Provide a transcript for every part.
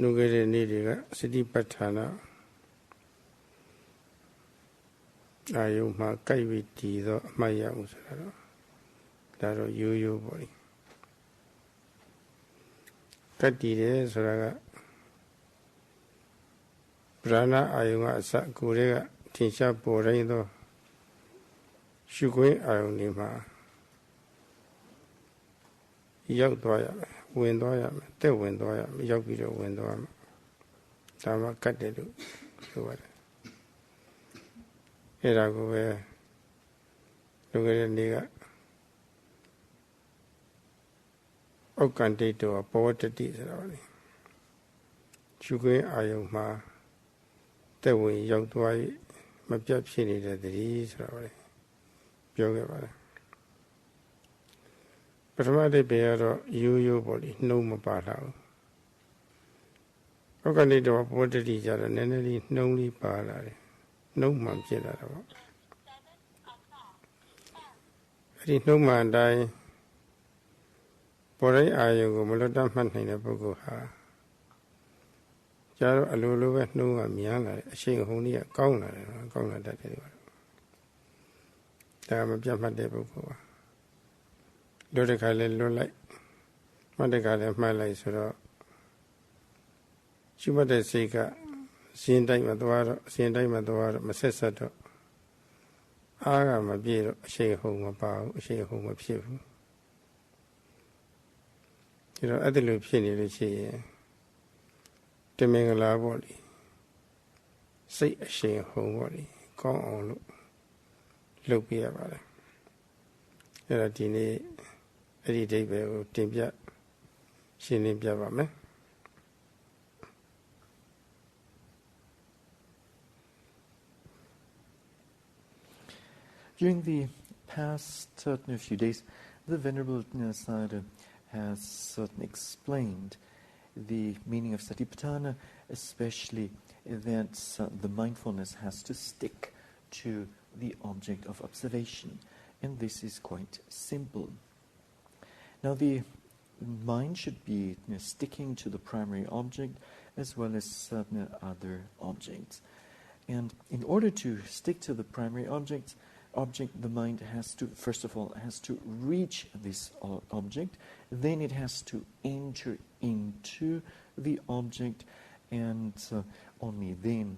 Nugere Nidiga, Siti Patana Ayuma Kaiviti, the Maya Usara, Daro Yu body. Katide Suraga Brana Ayunga Sakurega, Tinsha Borendo, Shugui Ayunima Yagdoya, Windoya, the Windoya, Yagido Windoya, Dhamma Katedu, Erago, Lugariga Okandito, a poverty, Shugui Ayuma, the way Yagdway, Mapjap Shini, the D's, Yoga. Paramade Bearo, you body, no Mapala. Okandito, a poverty, and any no Pala, no Mamjela. I did no man die. Poray Ayogo, Molodaman in a Bogoha. Jaro Alulu, no Amiana, she only a corner that anyway. Dama Jama de Bogoa. Dodecale Lolite, Madecale, my life, so she was a seeker, seeing time at the water, Massato. Aga, my beer, she home about, she home of shift. You know, at the loop, she to make a lot body. Say a shame home body. Go on, look be about it. You're a teenage, every day, Timbia, she named Javame. During the past few days, the Venerable Sayadaw has certainly explained the meaning of Satipatthana, especially that the mindfulness has to stick to the object of observation, and this is quite simple. Now the mind should be sticking to the primary object as well as certain other objects, and in order to stick to the primary object, the mind has to, first of all, has to reach this object, then it has to enter into the object, and only then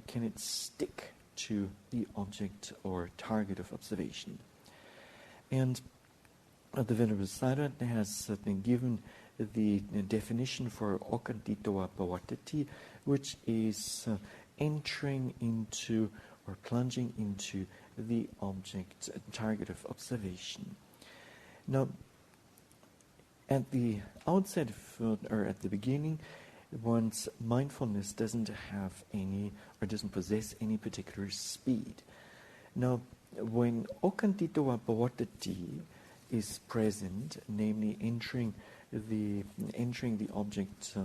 can it stick to the object or target of observation. And the Venerable Sayadaw has certainly given the definition for okantito pavatati, which is entering into or plunging into the object, target of observation. Now, at the outset, or at the beginning, one's mindfulness doesn't have any, or doesn't possess any particular speed. Now, when okantito pavatati is present, namely entering the object,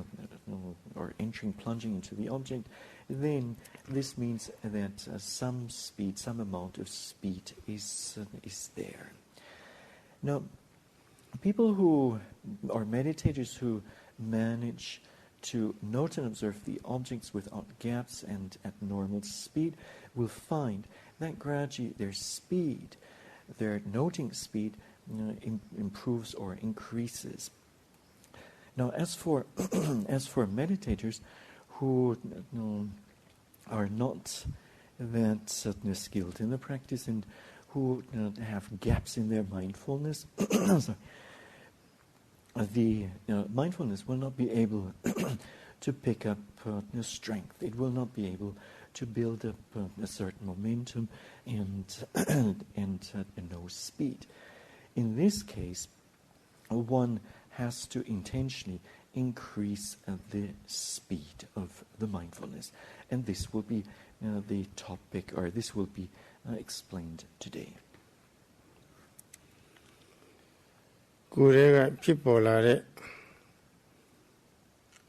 or plunging into the object, then this means that some speed, some amount of speed is there. Now, people who, or meditators who manage to note and observe the objects without gaps and at normal speed will find that gradually their speed, their noting speed, improves or increases. Now, as for meditators who are not that certainly skilled in the practice and who have gaps in their mindfulness, the mindfulness will not be able to pick up strength. It will not be able to build up a certain momentum and no speed. In this case, one has to intentionally increase the speed of the mindfulness, and this will be the topic, or this will be explained today. Kurega Pipolare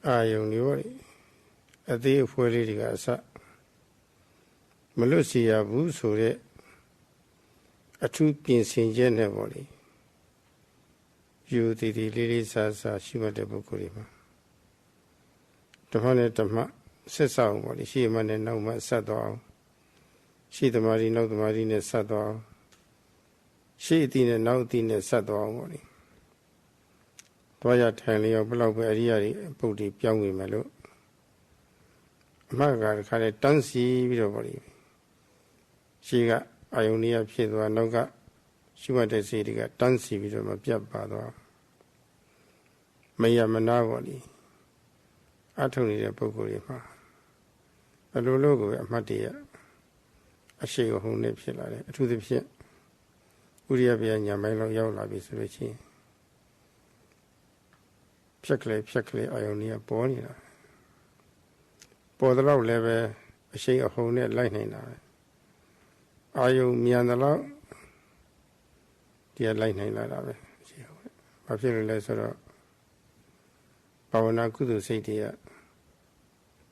Ayoni Adi Fuerigasa Malusia Busure a true pincing generally. You did the lily sasa, Shiva de Bukurima. Dhamma ne Dhamma Sessa body, she man and no much saddle. She the marine, no the marine saddle. She didn't know the saddle body. Toya Tally of Below Area, Booty, young Melo. Margaret had a dancey video body. She got Ionia Piedra Noga. She went to see the dancey video of Jabba. Maya Manavoli. I told you the Bogorima. A logo at Matia. A shake of whom lips to the pit. Uriabia Yamelo Yola Bisrichi. Pshakle, Ionia, Bonina. For the low level, a shake of whole net lightning. Are you me on the low? Dear lightning light of it. I feel less or Pavana Kudu City.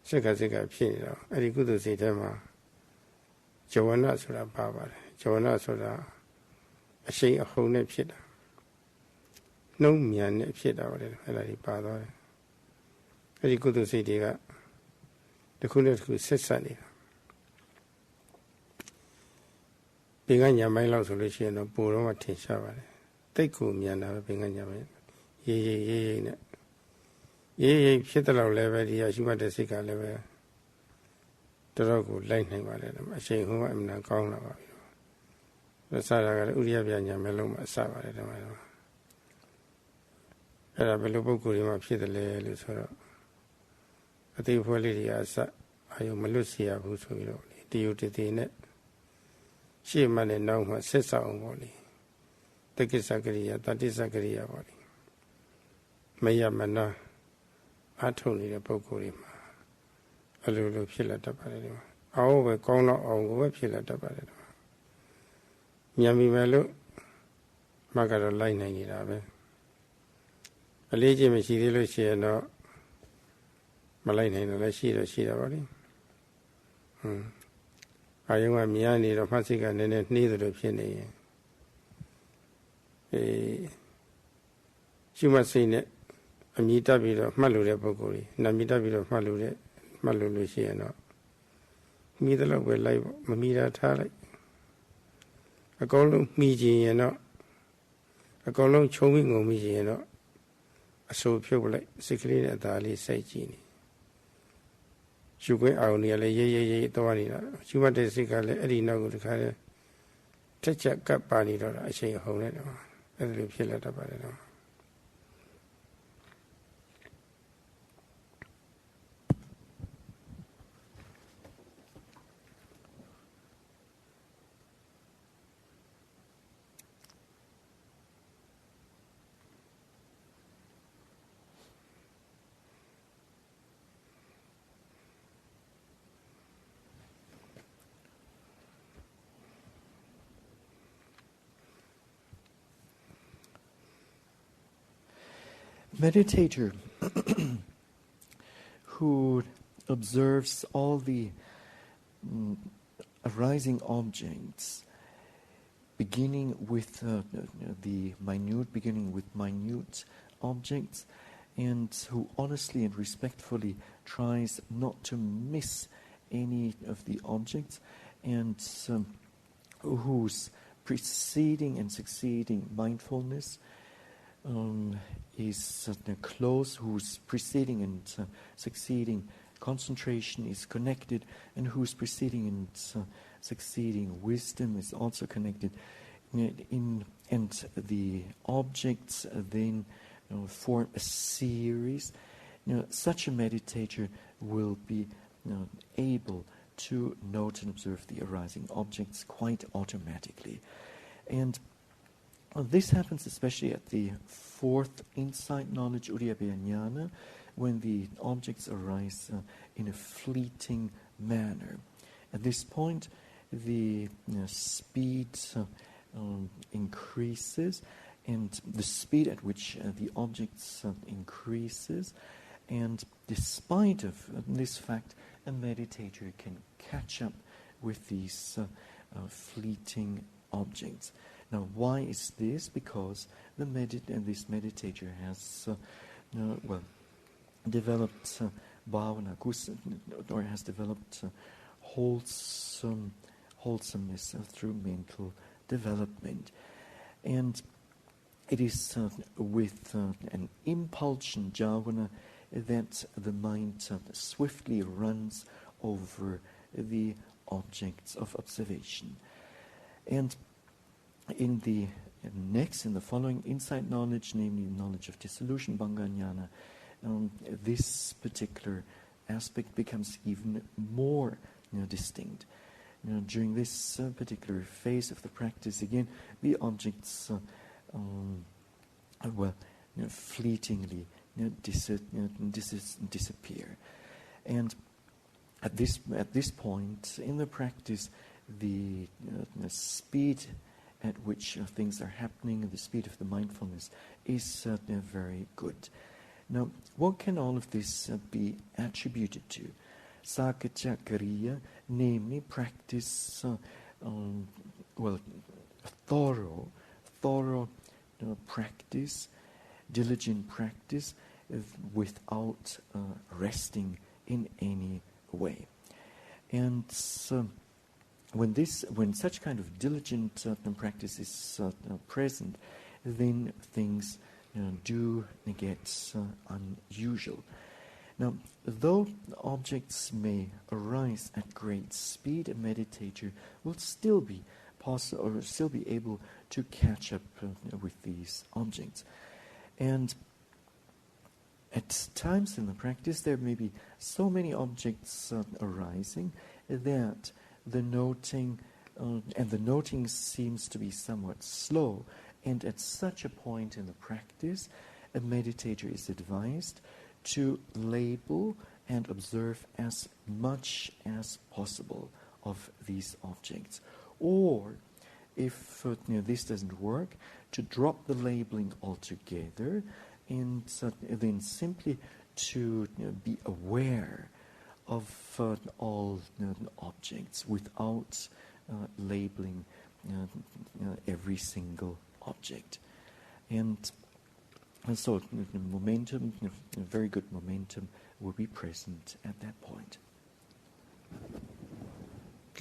Sika Pino, Adi Kudu City. Joanna Sura Baba, Joanna Sura, a shake of whole net pit. No me and net pit out of it, Pada. Adi Kudu City. The Kudu who said Sunday. Pinganya Milo solution of Buroma Tinshawa. Take Kumiana, Pinganya. Ye, Shitalo level, Yashima Sika level. The dog lightning about it. I say, who I'm not calling about you. The Sara Uriabia Meloma Sava. And I believe Bukurim of Shitale Lusura. I think for Lydia, I am Malusia, who's due to the net. She man and now my sister on body. The Kisakaria, that is Sakaria body. Maya Mana, I told you the Bukurima. A little pillar to Paradima. I over corner or pillar to Paradima. Yami Melo, Magara lightning it up. A lady Machine, she and no Malay, and she body. I am a Miani of Masika and neither of Penny. She must say it. A meeta bit of Malure Bogori, Namita bit of Malure, Maluluciano. Middle will live Mamita Tali. A golden Migiano. A golden chowing of Migiano. A so pure like sickly at the Ali Saigini. She went out nearly ye, Dorina. She wanted to see Eddie Nogo to carry. Touch a cup body, I say, hold it. A little pillar about it. Meditator who observes all the arising objects, beginning with minute objects, and who honestly and respectfully tries not to miss any of the objects, and whose preceding and succeeding mindfulness is close, whose preceding and succeeding concentration is connected, and whose preceding and succeeding wisdom is also connected. And the objects then form a series. Such a meditator will be able to note and observe the arising objects quite automatically. And this happens especially at the fourth insight knowledge, Uryabhya Jnana, when the objects arise in a fleeting manner. At this point, the speed increases, and the speed at which the objects increases, and despite of this fact, a meditator can catch up with these fleeting objects. Now, why is this? Because this meditator has developed bhavana, or has developed wholesomeness through mental development. And it is with an impulsion jhāvana that the mind swiftly runs over the objects of observation. And in the following insight knowledge, namely knowledge of dissolution, Bhanganyana, this particular aspect becomes even more distinct. During this particular phase of the practice, again, the objects fleetingly disappear. And at this point in the practice, the speed at which things are happening, the speed of the mindfulness, is very good. Now, what can all of this be attributed to? Sakacca Kariya, namely practice, thorough practice, diligent practice, without resting in any way. And when such kind of diligent practice is present, then things do get unusual. Now, though objects may arise at great speed, a meditator will still be able to catch up with these objects. And at times in the practice, there may be so many objects arising that the noting seems to be somewhat slow. And at such a point in the practice, a meditator is advised to label and observe as much as possible of these objects. Or, if this doesn't work, to drop the labeling altogether and then simply to be aware of all objects without labeling every single object. And so momentum, very good momentum, will be present at that point.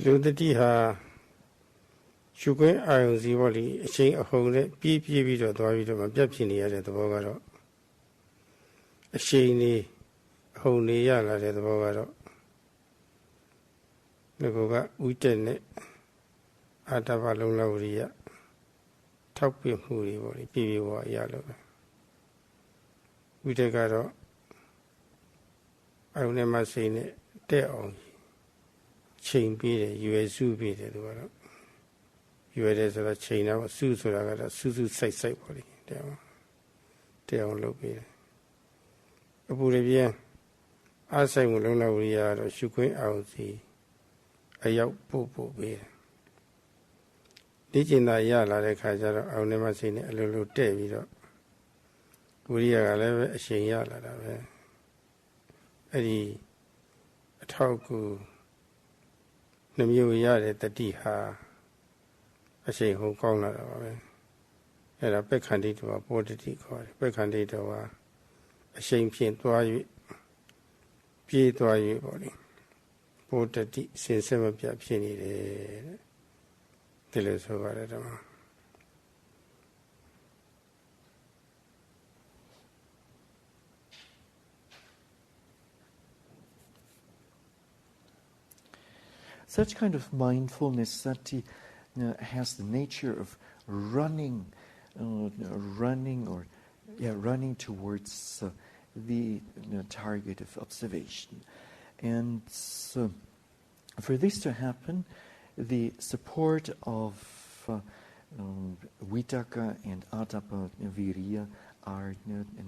လူတတိဟာရှုခွင့်အာရုံစီပေါ့လေအချိန်အဟုန်နဲ့ပြေးပြီးတော့သွားပြီးတော့မပြတ်ဖြစ်နေရတဲ့သဘောကတော့အချိန်လေးအဟုန်လေးရလာတဲ့သဘောကတော့ဒီကောကဥတ္တနဲ့အာတဘလုံးလဝရိယထောက်ပြမှုတွေပေါ့လေပြေဝရလို့ဥတ္တကတော့အာရုံနဲ့မှစိတ်နဲ့တဲ့အောင်ချိန်ပြီးတယ်ရွယ်စုပြီးတယ်သူကတော့ရွယ်တယ်ဆိုတော့ချိန်တော့စုဆိုတာကတော့စုစိုက်ပေါ့လေတဲ့အောင်လုပ်ပြီးတယ်အပူရပြင်းအားဆိုင်မှုလုံးလဝရိယကတော့ရှုခွင့်အောင်စီအရောက်ပို့ပေးတယ်ဒီကျင်သာရလာတဲ့ခါကျတော့အောင်နေမှစိတ်နဲ့အလိုလိုတဲ့ပြီးတော့ဝိရိယကလည်းပဲအချိန်ရလာတာပဲအဲ့ဒီအထောက်ကူနှမျိုးရတဲ့တတိဟာအချိန်ဟိုကောင်းလာတာပါပဲအဲ့ဒါပက္ခန္တိတောပောတတိခေါ်တယ်ပက္ခန္တိတောဟာအချိန်ဖြင့်သွား၍ပြေးသွား၍ပေါ့လေပောတတိစင်စစ်မပြတ်ဖြစ်နေတယ်တဲ့ဒီလိုဆိုပါတယ်ဓမ္မSuch kind of mindfulness sati has the nature of running towards the target of observation. And for this to happen, the support of vitaka and atapa viriya are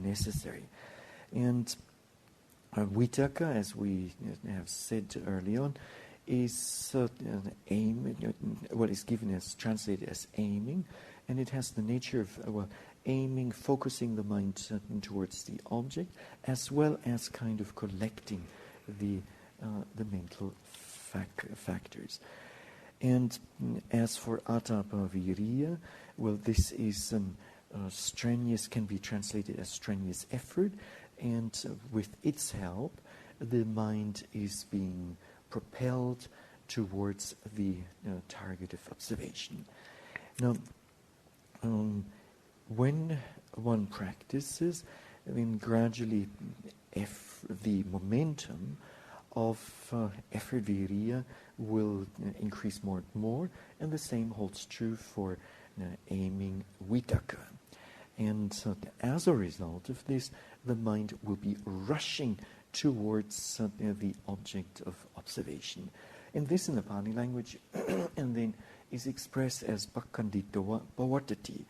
necessary. And vitaka, as we have said early on, is aim. Is given as translated as aiming, and it has the nature of aiming, focusing the mind towards the object, as well as kind of collecting the mental factors. And as for atapa viriya, this is strenuous, can be translated as strenuous effort, and with its help, the mind is being propelled towards the target of observation. Now, when one practices, then gradually the momentum of effort viriya will increase more and more, and the same holds true for aiming vitakka. And as a result of this, the mind will be rushing towards the object of observation. And this in the Pali language and then is expressed as Paṇḍitā Sayadaw.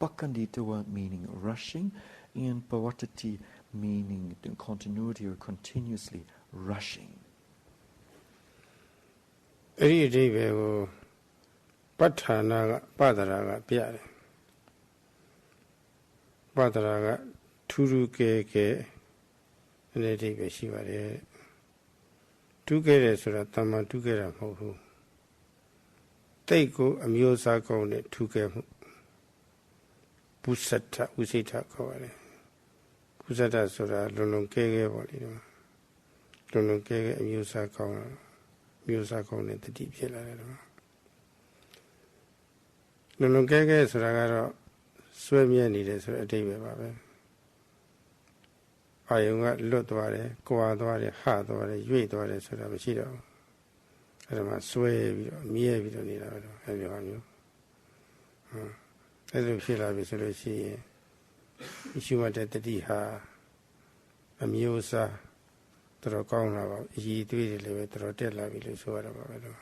Paṇḍitā meaning rushing, and Sayadaw meaning continuity or continuously rushing. အဲ့ဒီအဓိပ္ပာယ်ကိုပဋ္ဌာနာကပဒရာကပြတယ်ပဒရာကထူးထူးကဲကဲအဲ့ဒီအဓိပ္ပာယ်ရှိပါတယ်ထူးကဲတယ်ဆိုတာတမန်ထူးကဲတာမဟုတ်ဘူးတိတ်ကိုအမျိုးအစားကောင်းတဲ့ထူးကဲမှုဘုစတ္ထဥစိတ္ထခေါ်ပါတယ်ဘုစတ္ထဆိုတာလုံလုံကဲကဲပေါ့လေလုံလုံကဲကဲအမျိုးအစားကောင်းတာမျိုးစားကောင်းတဲ့တတိဖြစ်လာတယ်တော့လုံလုံကဲကဲဆိုတာကတော့ဆွဲမြဲနေတယ်ဆိုတဲ့အဓိပ္ပာယ်ပါပဲအာယုံကလွတ်သွားတယ်၊ကွာသွားတယ်၊ဟသွားတယ်၊ရွေ့သွားတယ်ဆိုတာမရှိတော့ဘူးအဲ့ဒါမှဆွဲပြီးတော့မြဲပြီးတော့နေတာပဲတော့အဲ့ဒီဟာမျိုးအဲ့လိုဖြစ်လာပြီဆိုလို့ရှိရင်ရှိမှတဲ့တတိဟာအမျိုးအစားတော်ကောင်းလာပါအည်သွေးတွေလည်းပဲတော်တက်လာပြီလို့ဆိုရတာပါပဲတော့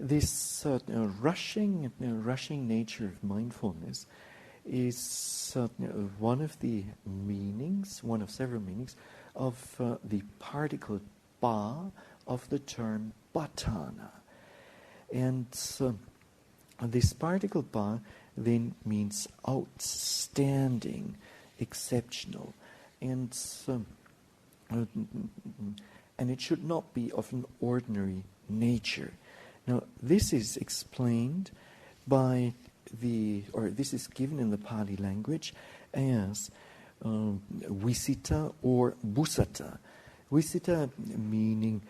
This rushing nature of mindfulness is one of the meanings, one of several meanings of the particle pa of the term patthana. And this particle pa then means outstanding, exceptional, and it should not be of an ordinary nature. Now, this is explained by this is given in the Pali language as visita or busata. Visita meaning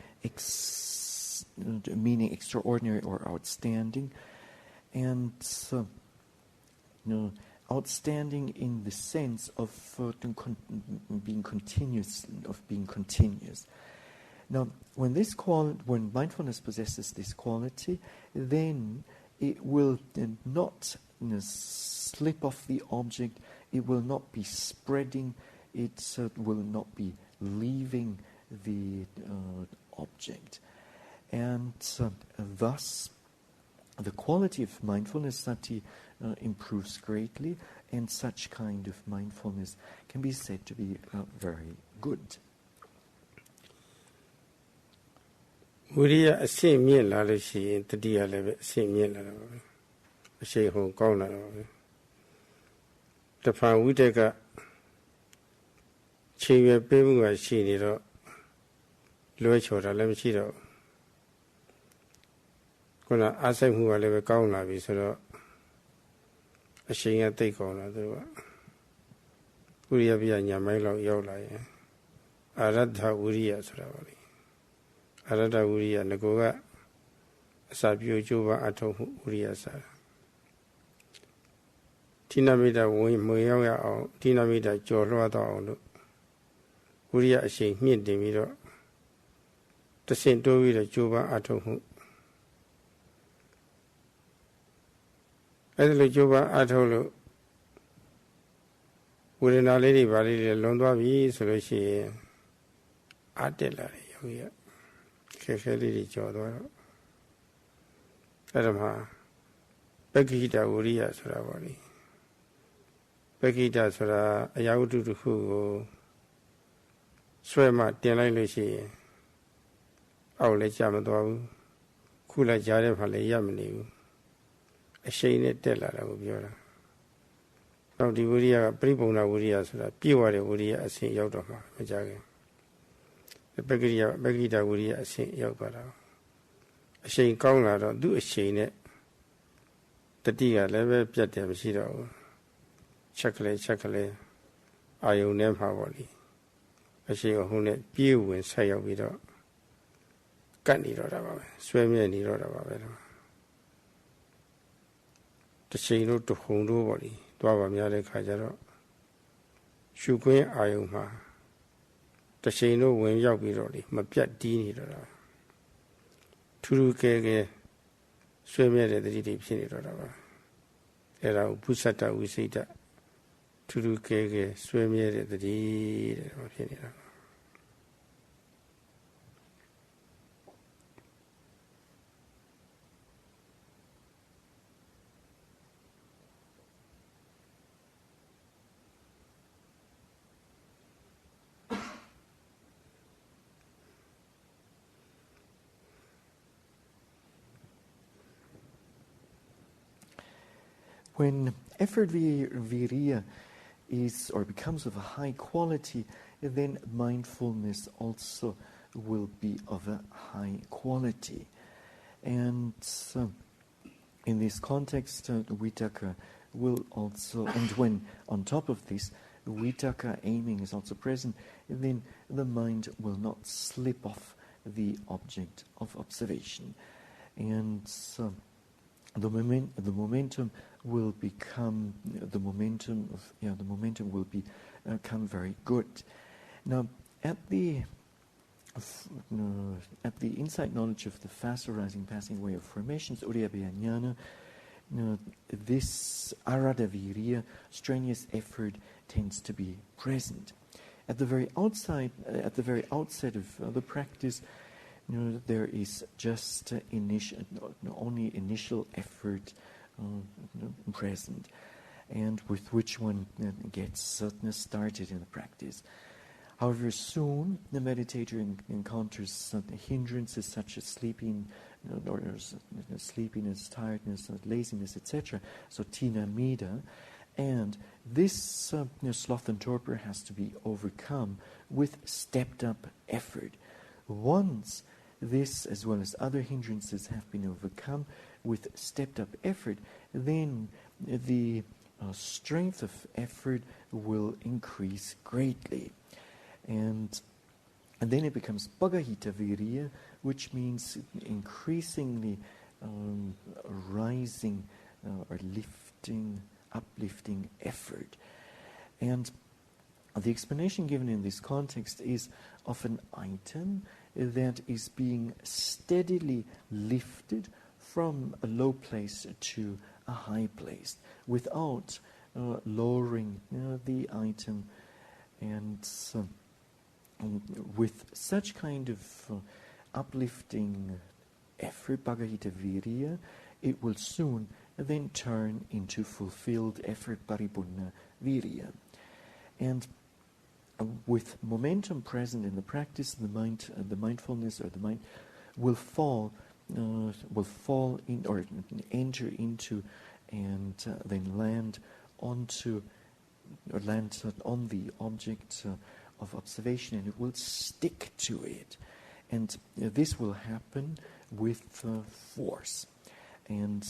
extraordinary or outstanding, and outstanding in the sense of being continuous. Now, when mindfulness possesses this quality, then it will not slip off the object. It will not be spreading. It will not be leaving the object, and thus the quality of mindfulness sati improves greatly, and such kind of mindfulness can be said to be very good. ဝိရိယအရှင်းမြင့်လာလို့ရှိရင်တတိယလည်းပဲအရှင်းမြင့်လာတော့ပဲအရှိန်ဟုန်ကောင်းလာတော့ပဲတဖန်ဝိတက်ကချိန်ရွယ်ပေးမှုကရှိနေတော့လွဲချော်တာလည်းမရှိတော့ခုနအားစိတ်မှုကလည်းပဲကောင်းလာပြီဆိုတော့အရှိန်ကတိတ်ကောင်းလာသူကဝိရိယပြညာမိုင်းလောက်ရောက်လာရင်အာရထဝိရိယဆိုတာပါလေအရတ္တဝိရိယငကိုကအစာပြုကျိုးပါအထောက်မှုဝိရိယစာတိနာမိတာဝင်မရောက်ရအောင်တိနာမိတာကြော်လွှားတော့အောင်လို့ဝိရိယအရှိန်မြင့်တင်ပြီးတော့တဆင့်တိုးပြီးတော့ကျိုးပါအထောက်မှုအဲ့ဒါလိုကျိုးပါအထောက်လို့ဝေဒနာလေးတွေဗာလေးတွေလွန်သွားပြီဆိုလို့ရှိရင်အတက်လာတယ်ယောဂီကခဲလေးတွေကြော်သွားတော့အဲ့ဒါမှပက္ခိတဝိရိယဆိုတာပေါ့လေပက္ခိတဆိုတာအရာဝတ္ထုတစ်ခုကိုဆွဲမှတင်လိုက်လို့ရှိရင်အောက်လည်းကျမသွားဘူးခုလည်းကြားတဲ့ဖက်လည်းရမနေဘူးအရှိန်နဲ့တက်လာတာကိုပြောတာနောက်ဒီဝိရိယကပရိပုံနာဝိရိယဆိုတာပြည့်ဝတဲ့ဝိရိယအစဉ်ရောက်တော့မှမကြခင် Begida Wuri a Saint Yogara. A Saint Kongla do a Saint the dear level Piatem Sido. Chocolate, I own them Hawali. A Saint of Hunet, Pew and Saya without Gandhi Roda, Swim any Roda. The Saint to Hondo body, Dwava Miale Kajaro. Shukwe Ayuma. The Saint when Yabirodi, Mapiat Dini Roda. Turu Kege, Swim at the deep Sini Roda. Era Pusata, we say that. Turu Kege, swim at the deed of Pinira. When effort viriya is or becomes of a high quality, then mindfulness also will be of a high quality. And in this context, vitaka will also, and when on top of this, vitaka aiming is also present, then the mind will not slip off the object of observation. And the momentum will become become very good. Now, at the insight knowledge of the fast arising, passing away of formations, Udayabhayanyana, this aradaviriya, strenuous effort, tends to be present. At the very outset of the practice, there is just only initial effort present, and with which one gets started in the practice. However, soon the meditator encounters hindrances such as sleepiness, tiredness, laziness, etc. So tinamida, and this sloth and torpor has to be overcome with stepped-up effort. Once this, as well as other hindrances, have been overcome with stepped-up effort, then the strength of effort will increase greatly. And then it becomes bhagahita viriya, which means increasingly rising or uplifting effort. And the explanation given in this context is of an item that is being steadily lifted from a low place to a high place without lowering the item. And with such kind of uplifting effort, bhagavita virya, it will soon then turn into fulfilled effort, paripurna virya. And with momentum present in the practice, the mindfulness or the mind will fall in or enter into and then land on the object of observation, and it will stick to it. And this will happen with force. And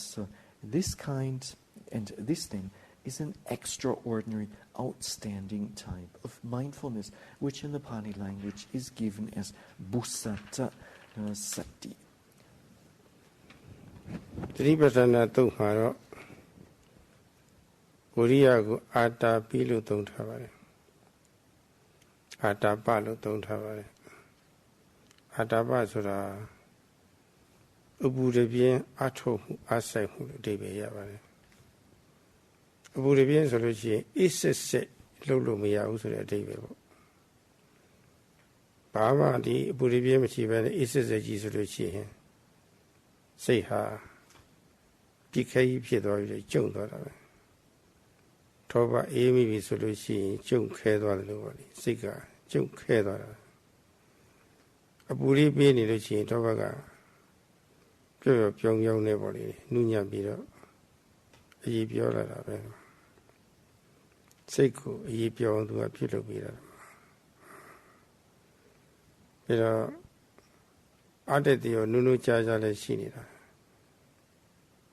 this then is an extraordinary, outstanding type of mindfulness, which in the Pali language is given as Bussata Sati. Vipassana Tumharo Uriyagu Ata Pilu Tumtavare Ata Palu Tumtavare Ata Basura Ubudebian Ato Asahu Debe Yavare Ubudebian Solution is a set Lulumia Usura Debe Bama di Ubudebian Machivan is a Gisolution. Say ha PK Piedor Jung Toba Amy Solution, Jung Kedor, Siga, Jung Kedor. A bully being in the chin, Tobaga, Pure Pyong Young Neboli, Nunya Bido, a Yipiola, Seiko, a Yipion to a Pilo Bida. Pero ate tiyo nunu chaja le shinida.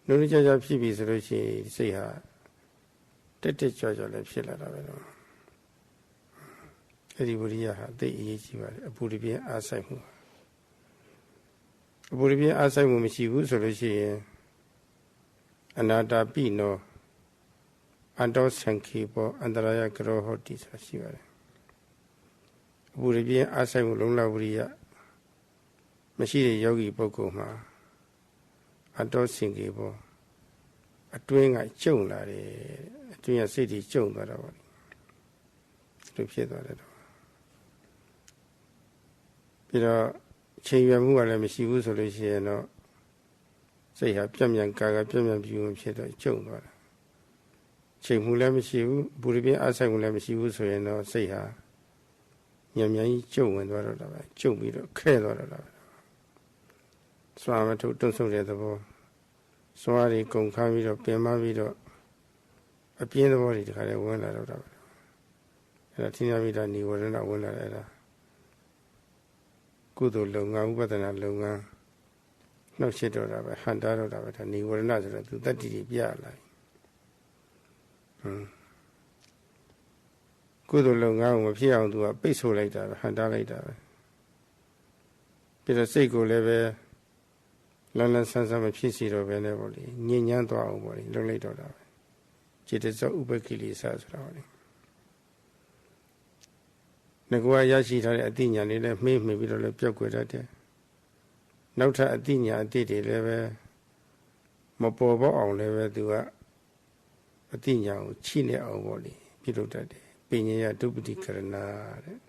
Nunu chaja pibi suru shi siha tete chaja le pila da vero. Eri buriya ha te iye chibare. Apuri bien asai mu. Apuri bien asai mu mishibu suru shi anata pino ando sanki po andaraya karo hoti sa shibare. Apuri bien asai mu longla buriya.မရှိတဲ့ယောဂီပုဂ္ဂိုလ်မှာအတော်စင်ကြီးပေါ်အတွင်းကကျုံလာတယ်အတွင်းကစိတ်ကြီးကျုံသွားတာပေါ့ဒီလိုဖြစ်သွားတယ်တော့ပြီးတော့ချိန်ရွယ်မှုကလည်းမရှိဘူးဆိုလို့ရှိရင်တော့စိတ်ဟာပြန့်ပြန်ကာကပြန့်ပြန်ပြီးဖြစ်တော့ကျုံသွားတာချိန်မှုလည်းမရှိဘူးဘူရပြင်းအားဆိုင်မှုလည်းမရှိဘူးဆိုရင်တော့စိတ်ဟာညံ့ညံ့ကြီးကျုံဝင်သွားတော့တာပဲကျုံပြီးတော့ခဲသွားတော့တာပဲစွာမထုတွန့်ဆုတ်တဲ့သဘောစွာတွေကုန်ခါပြီးတော့ပြင်မပြီးတော့အပြင်းသဘောတွေတခါလဲဝင်လာတော့တာပဲအဲ့ဒါသင်္ညာမိတာနိဝရဏဝင်လာတဲ့အဲ့ဒါကုသိုလ်လုပ်ငန်းဥပဒနာလုပ်ငန်းနှောက်ရှက်တော့တာပဲဟန်တာတော့တာပဲဒါနိဝရဏဆိုတော့သူတတ္တိတွေပြလာကုသိုလ်လုပ်ငန်းကိုမဖြစ်အောင်သူကပိတ်ဆို့လိုက်တာပဲဟန်တာလိုက်တာပဲပြီးတော့စိတ်ကိုလည်းပဲလန်းလန်းဆန်းဆန်းမဖြစ်စီတော့ပဲနဲ့ပေါ့လေညဉ့်ညမ်းသွားအောင်ပေါ့လေလုပ်လိုက်တော့တာပဲจิตဇောဥပကိလေသာဆိုတာပေါ့လေငါကရရှိထားတဲ့အသိဉာဏ်လေးလည်းမှေးပြီးတော့လည်းပျောက်ကွယ်တတ်တယ်နောက်ထပ်အသိဉာဏ်အတိတွေလည်းပဲမပေါ်ပေါက်အောင်လည်းပဲသူကအသိဉာဏ်ကိုချိနေအောင်ပေါ့လေပြုလုပ်တတ်တယ်ပညာယဒုပတိကရဏတဲ့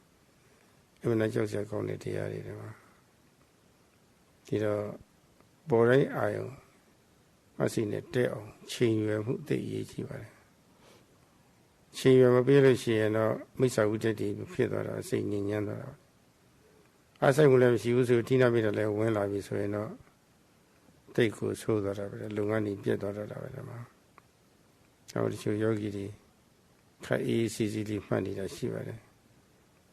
အမှန်ကြောက်စရာကောင်းတဲ့တရားတွေမှာဒီတော့ပေါ်တိုင်းအာယုံမဆီနဲ့တဲ့အောင်ချိန်ရွယ်မှုသိအရေးကြီးပါတယ်ချိန်ရွယ်မပေးလို့ရှိရင်တော့မိစ္ဆာဝိတ္တတိဖြစ်သွားတာစိတ်ညဉ့်ညမ်းသွားတာအားဆိုင်မှုလည်းမရှိဘူးဆိုထိနာမိတော့လည်းဝင်လာပြီဆိုရင်တော့တိတ်ကိုဆိုးသွားတာပဲလုပ်ငန်းကြီးပြတ်သွားတာပဲဒီမှာဟောဒီချိုယောဂီတွေခက်အေးစီစီလေးမှတ်နေတာရှိပါတယ်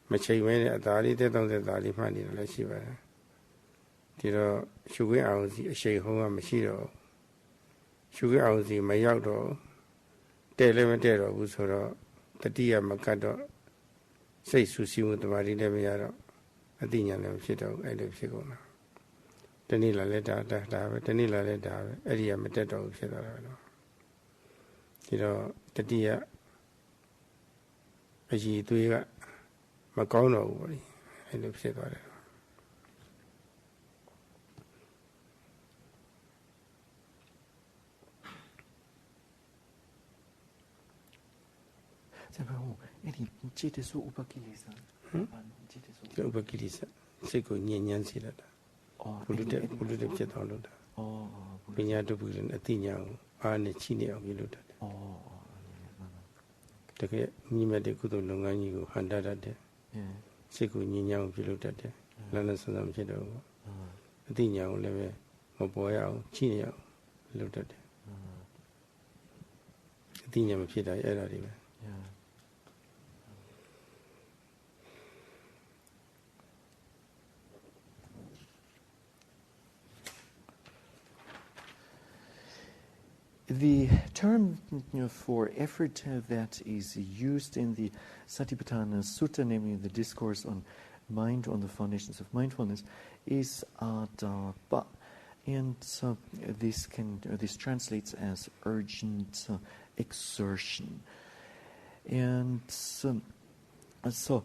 မချိန်မဲနဲ့အသာလေးတဲ့တောင်းတဲ့သာလေးမှတ်နေတာလည်းရှိပါတယ်ဒီတော့ရှုခွင့်အောင်စီအရှိန်ဟုံးကမရှိတော့ရှုခွင့်အောင်စီမရောက်တော့တဲ့လည်းမတဲ့တော့ဘူးဆိုတော့တတိယမကတ်တော့စိတ်ဆူဆီးမှုတမာတိလည်းမရတော့အတိညာလည်းဖြစ်တော့အဲ့လိုဖြစ်ကုန်တာတနေ့လာလဲဒါပဲတနေ့လာလဲဒါပဲအဲ့ဒီကမတက်တော့ဘူးဖြစ်သွားတာပဲနော်ဒီတော့တတိယအည်သွေးကမကောင်းတော့ဘူးပေါ့လေအဲ့လိုဖြစ်သွားတယ်အဲ့ဒီจิตစုဥပကိလေသာจิตစုဥပကိလေသာစိတ်ကိုညဉ့်ညမ်းစေတတ်တာဘုလူတဲ့ဖြစ်သွားလို့တာပညာတုပုလည်းအသိဉာဏ်ကိုအားနဲ့ချိနေအောင်ပြုလုပ်တတ်တယ်တကယ်ညီမဲ့တဲ့ကုသိုလ်လုပ်ငန်းကြီးကိုဟန်တာတတ်တယ်စိတ်ကိုညဉ့်ညမ်းအောင်ပြုလုပ်တတ်တယ်လမ်းနဲ့ဆန်းဆန်းဖြစ်တော့ဘူးအသိဉာဏ်ကိုလည်းပဲမပေါ်ရအောင်ချိနေအောင်လုပ်တတ်တယ်အသိဉာဏ်မဖြစ်တာအဲ့ဒါတွေပဲThe term for effort that is used in the Satipatthana Sutta, namely the discourse on mind, on the foundations of mindfulness, is adapa, and this translates as urgent exertion, and so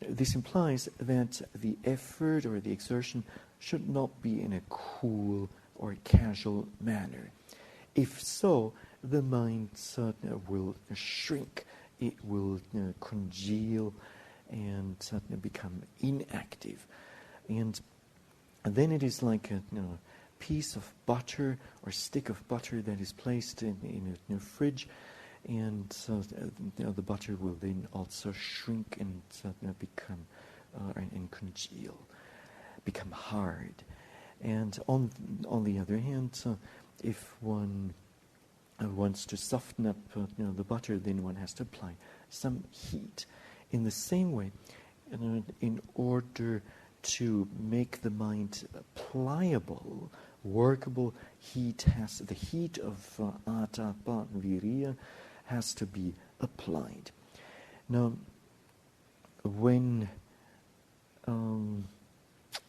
this implies that the effort or the exertion should not be in a cool or casual manner. If so, the mind will shrink, it will congeal and become inactive. And then it is like a piece of butter or stick of butter that is placed in a fridge, and the butter will then also shrink and become and congeal, become hard. And on the other hand, if one wants to soften up the butter, then one has to apply some heat. In the same way, in order to make the mind pliable, workable, the heat of Atapa Viriya has to be applied. Now, when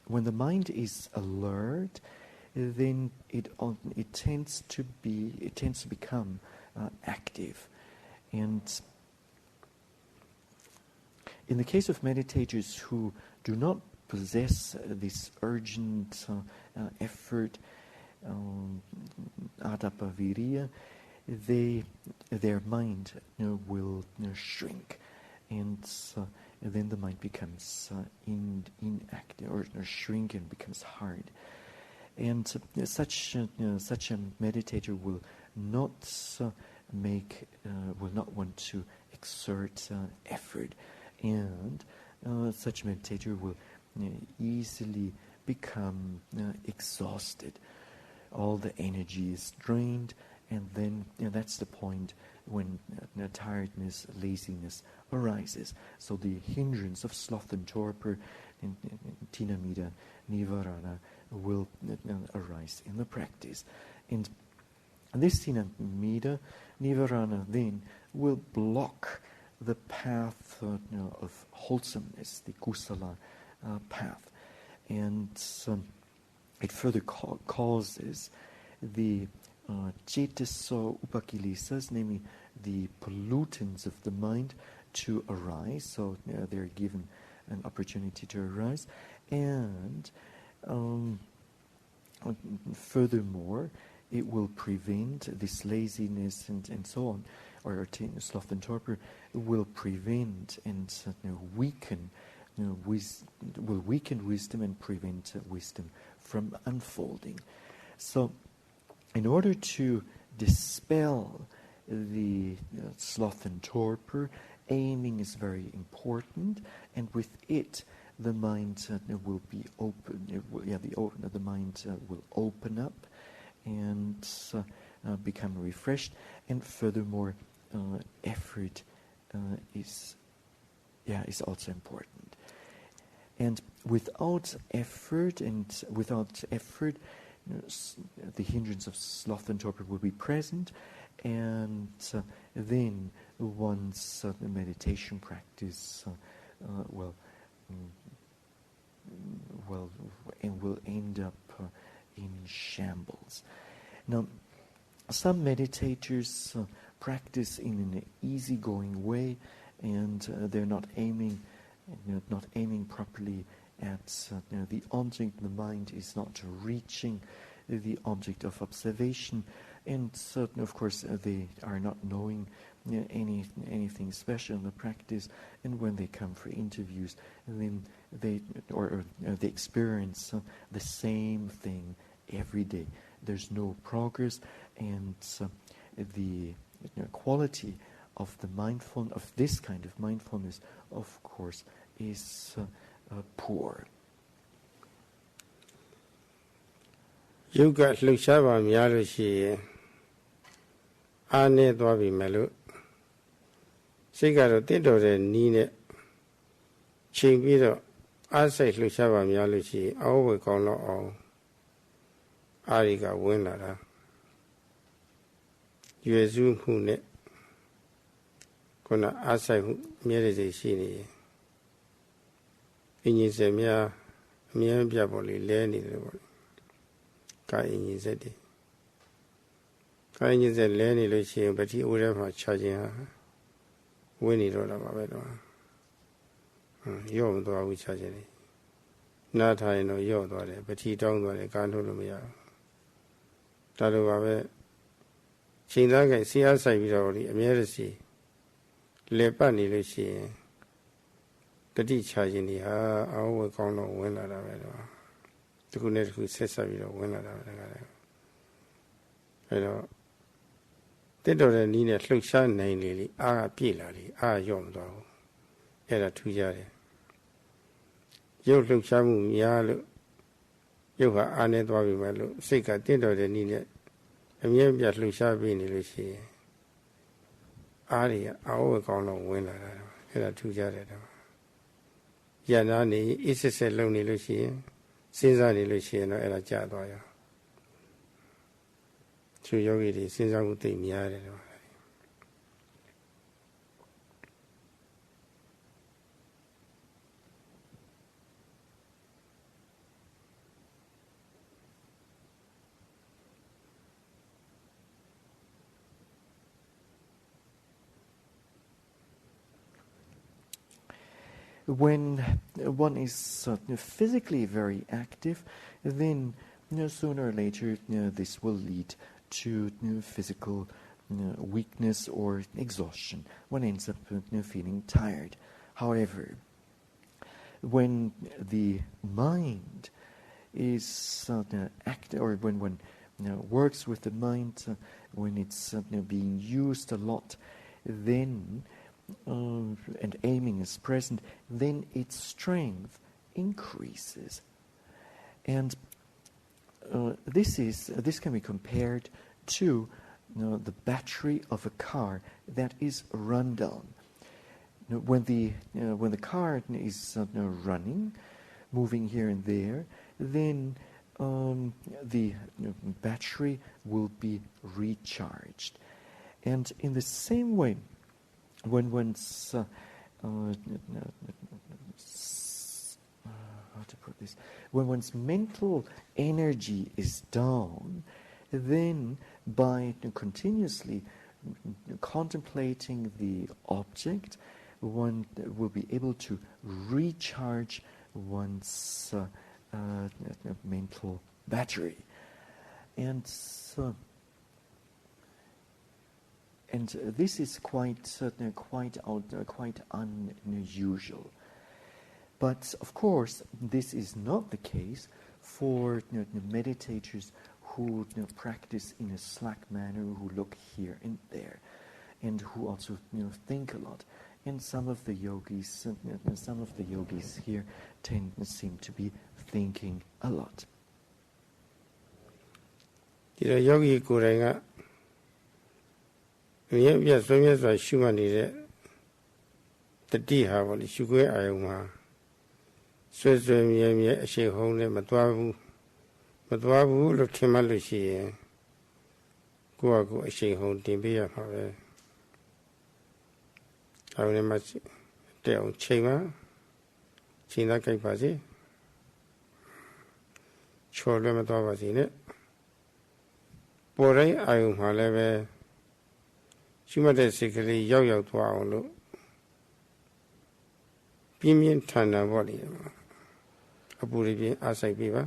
the mind is alert, then it tends to become active. And in the case of meditators who do not possess this urgent effort, atapaviriya, their mind will shrink, and then the mind becomes inactive, or shrink and becomes hard. And such a meditator will not want to exert effort, and such meditator will easily become exhausted. All the energy is drained, and then that's the point when tiredness, laziness arises. So the hindrance of sloth and torpor, tinamida, nivarana, will arise in the practice. And this tinamida, nivarana, then will block the path of wholesomeness, the kusala path. And it further causes the cetaso upakilisas, namely the pollutants of the mind, to arise. So they're given an opportunity to arise. And furthermore, it will prevent this laziness and so on, or sloth and torpor will prevent and weaken will weaken wisdom and prevent wisdom from unfolding. So, in order to dispel the sloth and torpor, aiming is very important, and with it, the mind will be open. The mind will open up and become refreshed, and furthermore, effort is also important. And without effort, the hindrance of sloth and torpor will be present, and then one's meditation practice will end up in shambles. Now, some meditators practice in an easygoing way, and they're not aiming properly at the object. The mind is not reaching the object of observation, and of course they are not knowing anything special in the practice. And when they come for interviews, then they experience the same thing every day. There's no progress, and the quality of this kind of mindfulness, of course, is poor. Yogaလှုပ်ရှားပါများလို့ရှိရင်အားနည်းသွားပြီမယ်လို့စိတ်ကတော့တင့်တော်တဲ့နီးနဲ့ချိန်ပြီးတော့အားစိတ်လှုပ်ရှားပါများလို့ရှိရင်အောဝေကောင်းတော့အောင်အားရီကဝင်လာတာရွယ်စုမှုနဲ့ခုနအားစိတ်မှုမြဲတဲ့စိတ်ရှိနေရင်အင်းကြီးစက်များအမြဲပြတ်ပေါ်လေလဲနေတယ်ပေါ့ကာယဉ္ဇဉ်တွေကာယဉ္ဇဉ်လဲနေလို့ရှိရင်ပတိအိုးထဲမှာခြာခြင်းဟာဝင်နေတော့တာပါပဲတော့ရော့မသွားဘူးခြာခြင်းတွေနားထားရင်တော့ရော့သွားတယ်ပတိတောင်းသွားတယ်ကားထုတ်လို့မရဘူးဒါလိုပါပဲချိန်သားကစီအားဆိုင်ပြီးတော့ဒီအမြဲတစေလဲပတ်နေလို့ရှိရင်တတိခြာခြင်းတွေဟာအောဝကောင်းတော့ဝင်လာတာပဲတော့တခုနဲ့တခုဆက်ဆက်ပြီးတော့ဝင်လာတာပဲဒါကလည်းအဲတော့တက်တော်တဲ့နီးနဲ့လှုပ်ရှားနိုင်လေလေအားကပြည့်လာလေအားရော့မသွားဘူးအဲ့ဒါထူးခြားတယ်ရုပ်လှုပ်ရှားမှုများလို့ရုပ်ဟာအားနေသွားပြီမဲ့လို့စိတ်ကတက်တော်တဲ့နီးနဲ့အမြဲပြလှုပ်ရှားပြီးနေလို့ရှိရင်အားတွေကအောဝကောင်းတော့ဝင်လာတာအဲ့ဒါထူးခြားတယ်တော့ ရနာနေအစ်စစ်လုံနေလို့ရှိရင်စဉ်းစားနေလို့ရှိရင်တော့အဲ့ဒါကြာသွားရောသူယောဂီတွေစဉ်းစားမှုသိများတယ်တော့ When one is physically very active, then sooner or later this will lead to physical weakness or exhaustion. One ends up feeling tired. However, when the mind is active, or when one works with the mind, when it's being used a lot, then and aiming is present, then its strength increases. And this can be compared to the battery of a car that is run down. When the car is running, moving here and there, then the battery will be recharged. And in the same way, when one's when one's mental energy is down, then by continuously contemplating the object, one will be able to recharge one's mental battery, and this is quite unusual. But of course, this is not the case for meditators who practice in a slack manner, who look here and there, and who also think a lot. And some of the yogis here seem to be thinking a lot. Yogi Kurenga မြဲပြဆွေးမြဲစွာရှုမှတ်နေတဲ့တတိဟာပေါ့လေရှုခွင့်အာယုံမှာဆွေးဆွေးမြဲမြဲအရှိန်ဟုန်နဲ့မသွားဘူးလို့ထင်မှတ်လို့ရှိရင်ကိုယ့်ဟာကိုယ်အရှိန်ဟုန်တင်ပေးရမှာပဲအာယုံနဲ့မှတဲ့အောင်ချိန်မှချိန်သားကြိုက်ပါစေချော်လွဲမသွားပါစေနဲ့ပေါ်တိုင်းအာယုံမှာလည်းပဲရှိမှတ်တဲ့စိတ်ကလေးရောက်သွားအောင်လို့ပြင်းပြင်းထန်ထန်ပေါ့လေအပူတွေပြင်းအားစိုက်ပေးပါ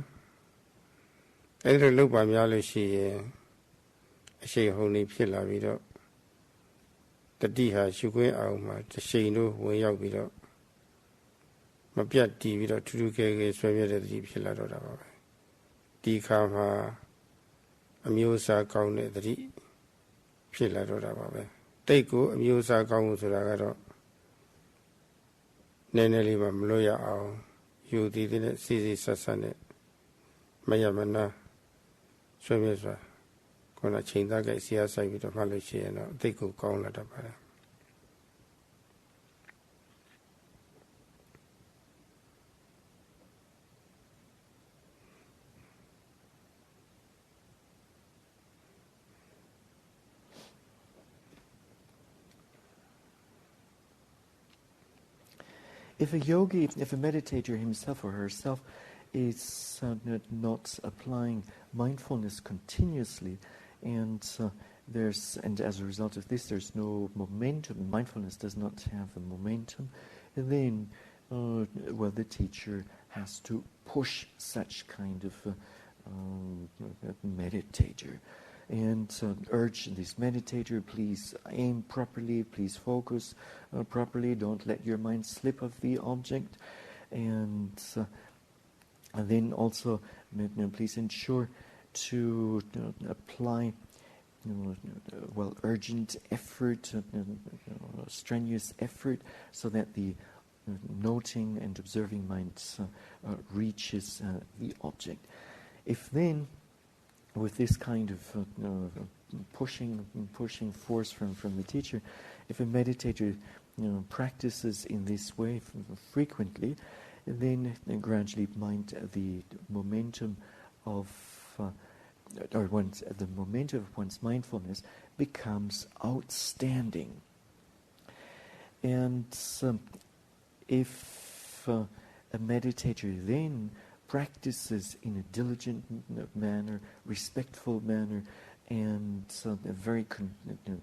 အဲ့ဒါလုပ်ပါများလို့ရှိရင်အရှိန်ဟုန်လေးဖြစ်လာပြီးတော့တတိဟာရှုခွင့်အောင်မှာတစ်ချိန်တို့ဝင်ရောက်ပြီးတော့မပြတ်တည်ပြီးတော့ထူးထူးကဲကဲဆွဲပြတဲ့တတိဖြစ်လာတော့တာပါပဲဒီခါမှာအမျိုးအစားကောင်းတဲ့တတိဖြစ်လာတော့တာပါပဲတိတ်ကိုအမျိုးအစားကောင်းမှုဆိုတာကတော့နည်းနည်းလေးမှမလို့ရအောင်ယူတည်တဲ့စီစီဆက်ဆက်နဲ့မရမနာဆွေးမြေ့စွာခုနချိန်သားကြိုက်စီးအားဆိုင်ပြီးတော့မှလို့ရှိရင်တော့တိတ်ကိုကောင်းလာတတ်ပါတယ်If a yogi, if a meditator himself or herself is not applying mindfulness continuously, and as a result of this there's no momentum, mindfulness does not have the momentum, then the teacher has to push such kind of meditator. And urge this meditator, please aim properly, please focus properly, don't let your mind slip of the object. And then also, please ensure to apply urgent effort, strenuous effort, so that the noting and observing mind reaches the object. If then, with this kind of pushing force from the teacher, if a meditator practices in this way frequently, then gradually the momentum of the momentum of one's mindfulness becomes outstanding. And if a meditator then practices in a diligent manner, respectful manner, and a very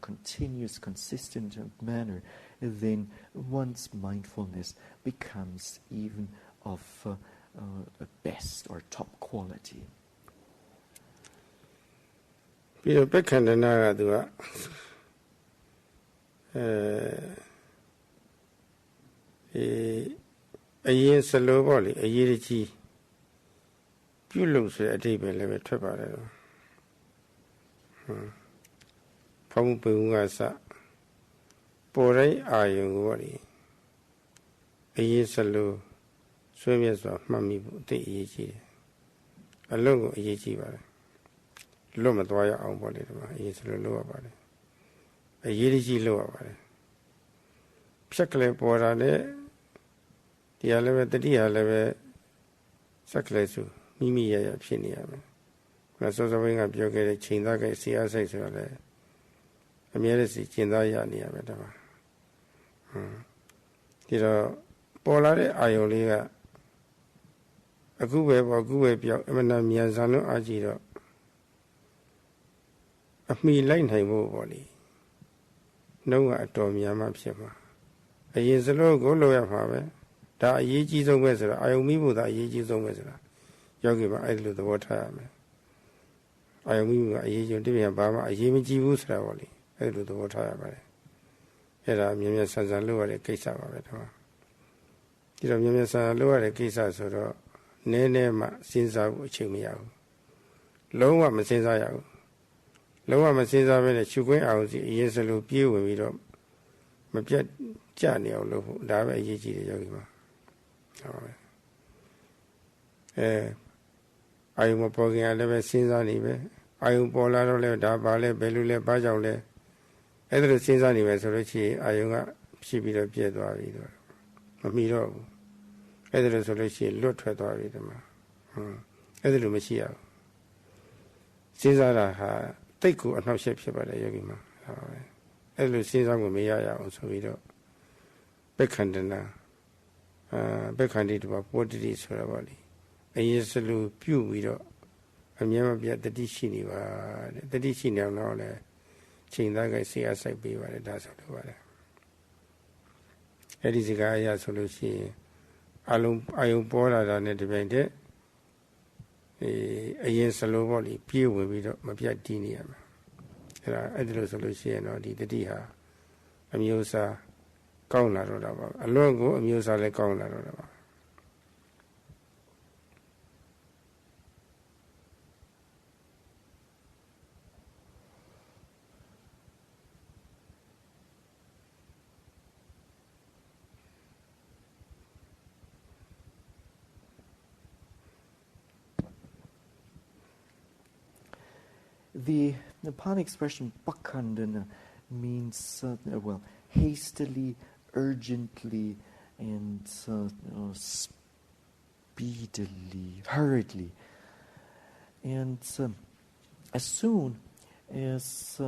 continuous, consistent manner, then one's mindfulness becomes even of a best or top quality. ပြီးတော့ပက္ခန္ဒနာကသူကအရင်စလိုပေါ့လေအရေးကြီးပြုလုပ်ဆိုတဲ့အဓိပ္ပာယ်လည်းပဲထွက်ပါတယ်တော့ဖောင်းပင်ကစပေါ်တိုင်းအာယုံကိုပေါ့လေအရင်စလိုဆွေးမြတ်စွာမှတ်မိဖို့အသိအရေးကြီးတယ်အလုံးကိုအရေးကြီးပါတယ်လွတ်မသွားရအောင်ပေါ့လေဒီမှာအရေးစလိုလုပ်ရပါတယ်အရေးကြီးလုပ်ရပါတယ်ဖြက်ကလေးပေါ်တာနဲ့တရားလည်းပဲတတိယလည်းပဲစက်ကလေးစုမိမိရရဖြစ်နေရမယ်။ဒါစောစောပိုင်းကပြောခဲ့တဲ့ချိန်သားကိစီအားစိတ်ဆိုတာလည်းအမြဲတည်းကျင့်သားရနေရမယ်တမ။ဒီတော့ပေါ်လာတဲ့အာယုံလေးကအခုပဲပေါ့အခုပဲပြောင်းအမှန်တမြန်ဆန်လို့အားကြီးတော့အမိလိုက်နိုင်ဖို့ပေါ့လေနှုံးကအတော်များမှဖြစ်မှာအရင်စလို့ကိုလိုရမှာပဲဒါအရေးကြီးဆုံးပဲဆိုတာအာယုံမိဖို့ဒါအရေးကြီးဆုံးပဲဆိုတာယောဂီမှာအဲ့ဒီလိုသဘောထားရမယ်အာယုံမိဖို့ကအရေးကြီးတိပြန်ဘာမှအရေးမကြီးဘူးဆိုတာပေါ့လေအဲ့ဒီလိုသဘောထားရပါတယ်အဲ့ဒါမြင်မြင်ဆန်ဆန်လုပ်ရတဲ့ကိစ္စပါပဲတော့ဒီတော့မြင်မြင်ဆန်ဆန်လုပ်ရတဲ့ကိစ္စဆိုတော့နည်းနည်းမှစဉ်းစားဖို့အချိန်မရဘူးလုံးဝမစဉ်းစားရဘူးလုံးဝမစဉ်းစားဘဲနဲ့ရှုခွင့်အောင်စီအရင်စလို့ပြေးဝင်ပြီးတော့မပြတ်ကြနေအောင်လုပ်ဖို့ဒါပဲအရေးကြီးတယ်ယောဂီမှာဟုတ်ပါပဲအာယုံမပေါ်ခင်လည်းပဲစဉ်းစားနေပဲအာယုံပေါ်လာတော့လည်းဒါဘာလဲဘယ်လိုလဲဘာကြောင့်လဲအဲ့ဒါလိုစဉ်းစားနေပဲဆိုလို့ရှိရင်အာယုံကဖြစ်ပြီးတော့ပြည့်သွားပြီတော့မမီတော့ဘူးအဲ့ဒါလိုဆိုလို့ရှိရင်လွတ်ထွက်သွားပြီဒီမှာအဲ့ဒါလိုမရှိရဘူးစဉ်းစားတာဟာတိတ်ကိုအနှောက်အယှက်ဖြစ်ပါတယ်ယောဂီမှာဟုတ်ပါပဲအဲ့လိုစဉ်းစားမှုမရရအောင်ဆိုပြီးတော့ပက္ခန္ဒနာပက္ခန္တိတဘာပောတတိဆိုတာပါလေအရင်စလူပြုတ်ပြီးတော့အမြဲမပြတ်တတိရှိနေပါတဲ့တတိရှိနေအောင်တော့လည်းချိန်သားကဆေးအဆိုင်ပေးပါတယ်ဒါဆိုတော့ပါတယ်အဲ့ဒီစကားအရဆိုလို့ရှိရင်အလုံးအာယုံပေါ်လာတာနဲ့တပြိုင်တည်းအရင်စလိုပေါ့လေပြေးဝင်ပြီးတော့မပြတ်တည်နေရမှာအဲ့ဒါလိုဆိုလို့ရှိရင်တော့ဒီတတိဟာအမျိုးအစားကောင်းလာတော့တာပါအလွန်ကိုအမျိုးအစားလည်းကောင်းလာတော့တာပါ The Pali expression pakhandana means, hastily, urgently, and speedily, hurriedly. And as soon as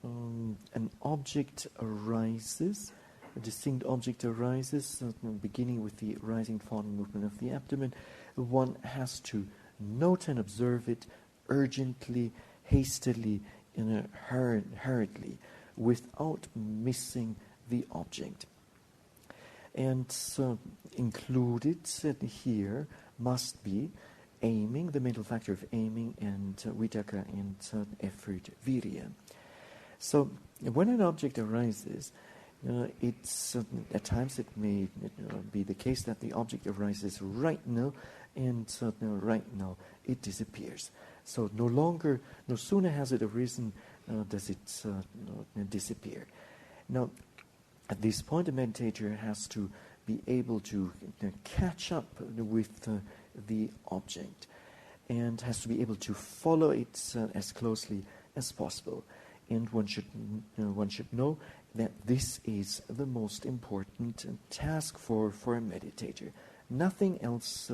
an object arises, a distinct object arises, beginning with the rising falling movement of the abdomen, one has to note and observe it urgently, hastily, hurriedly, without missing the object. And included here must be aiming, the mental factor of aiming, and vitaka, and effort, virya. So when an object arises, it's at times it may be the case that the object arises right now, and right now it disappears. So no sooner has it arisen, does it disappear. Now, at this point, the meditator has to be able to catch up with the object, and has to be able to follow it as closely as possible. And one should know that this is the most important task for a meditator. Nothing else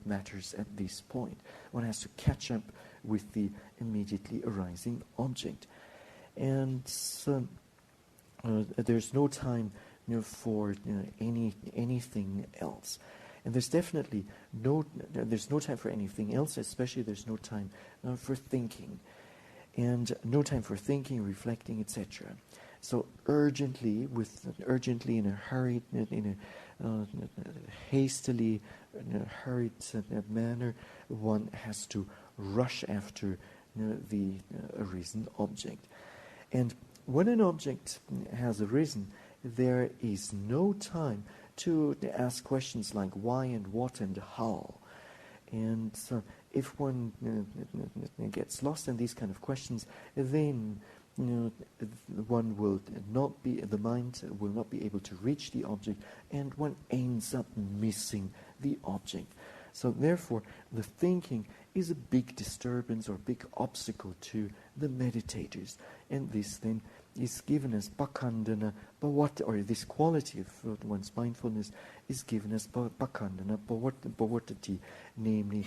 matters at this point. One has to catch up with the immediately arising object. And there's no time for anything else. And there's definitely there's no time for anything else, especially there's no time for thinking. And no time for thinking, reflecting, etc. So urgently, in a hurried, hastily, in a hurried manner, one has to rush after the arisen object. And when an object has arisen, there is no time to ask questions like why and what and how. And so if one gets lost in these kind of questions, then one will not be, the mind will not be able to reach the object, and one ends up missing the object. So therefore, the thinking is a big disturbance or big obstacle to the meditators, and this then is given as pakandana, or this quality of one's mindfulness is given as pakandana, bhavatati, namely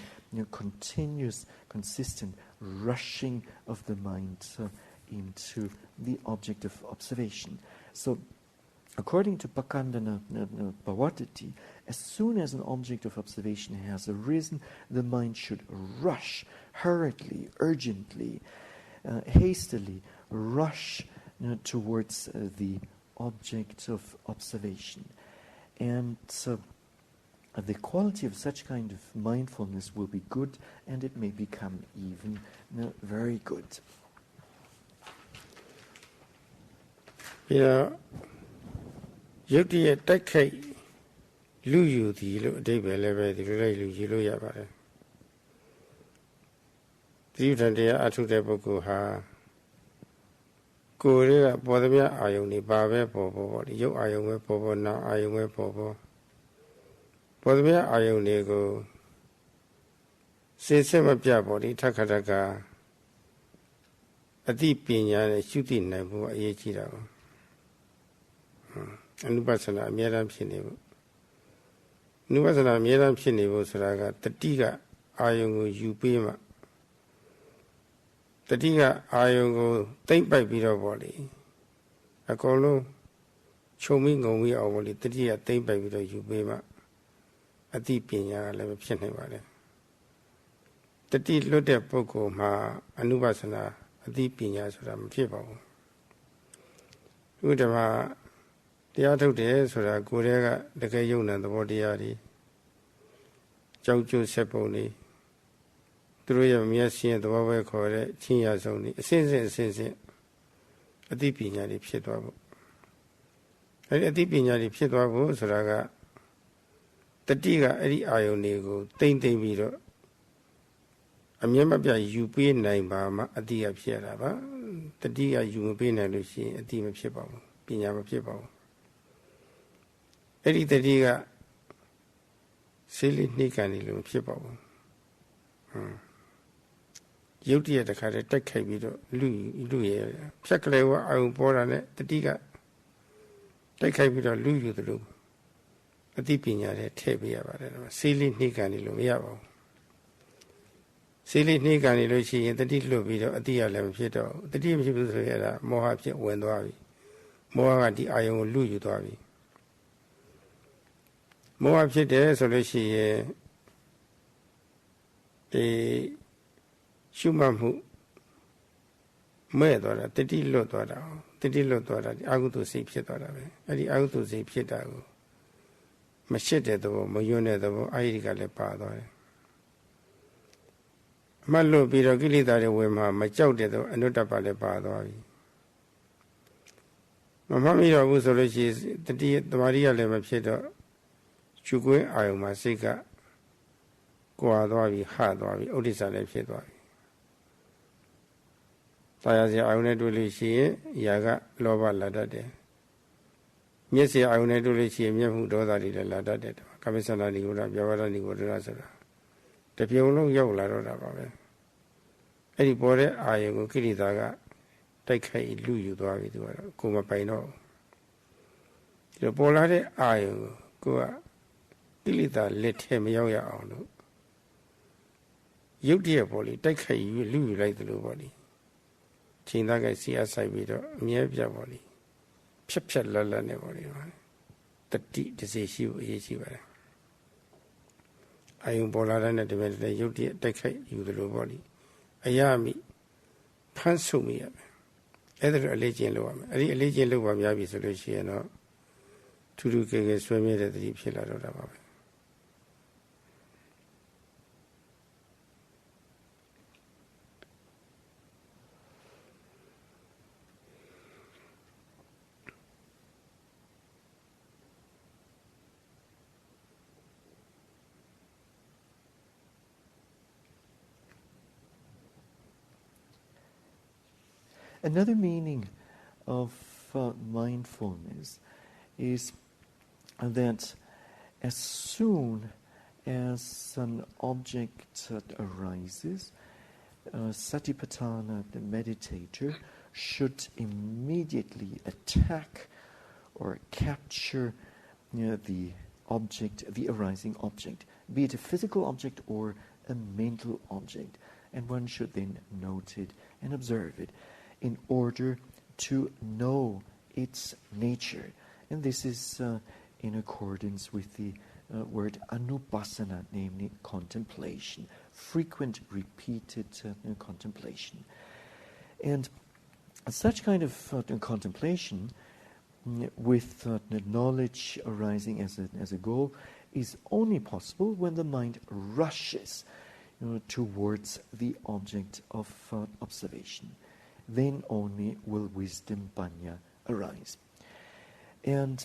continuous, consistent rushing of the mind into the object of observation. So, according to pakandana bhavatati, as soon as an object of observation has arisen, the mind should rush, hurriedly, urgently, hastily rush towards the object of observation. And the quality of such kind of mindfulness will be good, and it may become even very good. Yukti takkai lu yu di lu adibbe lebe di lu lu yi lu ya pare. Tiutan deya athu de pukkul ha ko re ka paw thamya ayong ni pa be paw paw di yuk ayong be paw paw na ayong be paw paw. Paw thamya ayong ni ko se ma pya paw di thakka thakka ati panya ne shu ti nai phu aye chi da paw. Anapana အများအားဖြင့်နေဖို့ Anapana အများအားဖြင့်နေဖို့ဆိုတာကတတိကအာယုံကိုယူပေးမှတတိကအာယုံကိုသိမ့်ပိုက်ပြီးတော့ပေါ့လေအကုန်လုံးခြုံပြီးငုံပြီးအောင်ပေါ့လေတတိကသိမ့်ပိုက်ပြီးတော့ယူပေးမှအတိပညာကလည်းဖြစ်နိုင်ပါတယ်တတိလွတ်တဲ့ပုဂ္ဂိုလ်မှာAnapanaအတိပညာဆိုတာမဖြစ်ပါဘူးဥဒ္ဓမတရားထုတ်တယ်ဆိုတာကိုယ်တည်းကတကယ်ယုံတဲ့သဘောတရားတွေကြောက်ကြွဆက်ပုံတွေသူတို့ရဲ့မျက်စိရဲ့သဘောပဲခေါ်တဲ့ချင်းရဆုံးတွေအစဉ်စဉ်အသိပညာတွေဖြစ်သွားဖို့အဲဒီအသိပညာတွေဖြစ်သွားဖို့ဆိုတာကတတိကအဲ့ဒီအာယုန်တွေကိုတိမ့်ပြီးတော့အမျက်မပြယူပေးနိုင်ပါမှအတိကဖြစ်ရတာပါတတိကယူမပေးနိုင်လို့ရှိရင်အတိမဖြစ်ပါဘူးပညာမဖြစ်ပါဘူးအဲ့ဒီတတိကဆေးလေးနှိကန်နေလို့ဖြစ်ပါဘူးရုပ်တရက်တစ်ခါတည်းတိုက်ခိုက်ပြီးတော့လူရဲ့ဖြက်ကလေးကအာယုံပေါ်တာနဲ့တတိကတိုက်ခိုက်ပြီးတော့လူယူသလိုအသိပညာတွေထည့်ပေးရပါတယ်ဆေးလေးနှိကန်နေလို့မရပါဘူးဆေးလေးနှိကန်နေလို့ရှိရင်တတိလွတ်ပြီးတော့အတိရလည်းမဖြစ်တော့တတိမဖြစ်ဘူးဆိုရတာမောဟဖြစ်ဝင်သွားပြီမောဟကဒီအာယုံကိုလူယူသွားပြီမောဟဖြစ်တယ်ဆိုလို့ရှိရင်ဒီရှုမှတ်မှုမဲ့သွားတာတတိလွတ်သွားတာဒီအကုသိုလ်စိတ်ဖြစ်သွားတာပဲအဲ့ဒီအကုသိုလ်စိတ်ဖြစ်တာကိုမရှစ်တဲ့သဘောမယွန်းတဲ့သဘောအာယိကလည်းပါသွားတယ်အမှတ်လွတ်ပြီးတော့ကိလေသာတွေဝင်မှာမကြောက်တဲ့သဘောအနုတ္တပလည်းပါသွားပြီမမှတ်မိတော့ဘူးဆိုလို့ရှိရင်တတိသမာဓိကလည်းမဖြစ်တော့ရှုခွင့်အာယုံမှာစိတ်ကကွာသွားပြီဟသွားပြီဥဒိစ္စလည်းဖြစ်သွားပြီတရားစီအာယုန်နဲ့တွေ့လို့ရှိရင်ຢာကလောဘလာတတ်တယ်မျက်စိအာယုန်နဲ့တွေ့လို့ရှိရင်မျက်မှုဒေါသတွေလည်းလာတတ်တယ်ကာမိသနာနိဂုဏပြဝရနိဂုဏဆိုတာတပြုံလုံးရောက်လာတော့တာပါပဲအဲ့ဒီပေါ်တဲ့အာယုန်ကိုကိရိတာကတိုက်ခိုက်လူယူသွားပြီသူကတော့ကိုယ်မပိုင်တော့ ဒီပေါ်လာတဲ့အာယုံကိုကကိလေသာလက်ထဲမရောက်ရအောင်လို့ရုပ်တရက်ပေါ်လေတိုက်ခိုက်ယူလူယူလိုက်သလိုပေါ့လေချိန်သားကစီအားဆိုင်ပြီးတော့အမြဲပြတ်ပေါ့လေဖြတ်ဖြတ်လက်လက်နဲ့ပေါ့လေတတိတစေရှိဖို့အရေးကြီးပါတယ်အာယုံပေါ်လာတဲ့တပည့်တဲ့ရုပ်တရက်တိုက်ခိုက်ယူသလိုပေါ့လေအရမိဖမ်းဆုပ်မိရမယ်အဲ့ဒါတော့အလေးကျင့်လုပ်ရမယ်အဲ့ဒီအလေးကျင့်လုပ်ပါများပြီဆိုလို့ရှိရင်တော့ထူးထူးကဲကဲဆွဲမြဲတဲ့တတိဖြစ်လာတော့တာပါပဲAnother meaning of mindfulness is that as soon as an object arises, Satipatthana, the meditator, should immediately attack or capture the object, the arising object, be it a physical object or a mental object, and one should then note it and observe it in order to know its nature. And this is in accordance with the word Anupasana, namely contemplation, frequent, repeated contemplation. And such kind of contemplation with knowledge arising as a goal is only possible when the mind rushes towards the object of observation. Then only will wisdom, panya, arise. And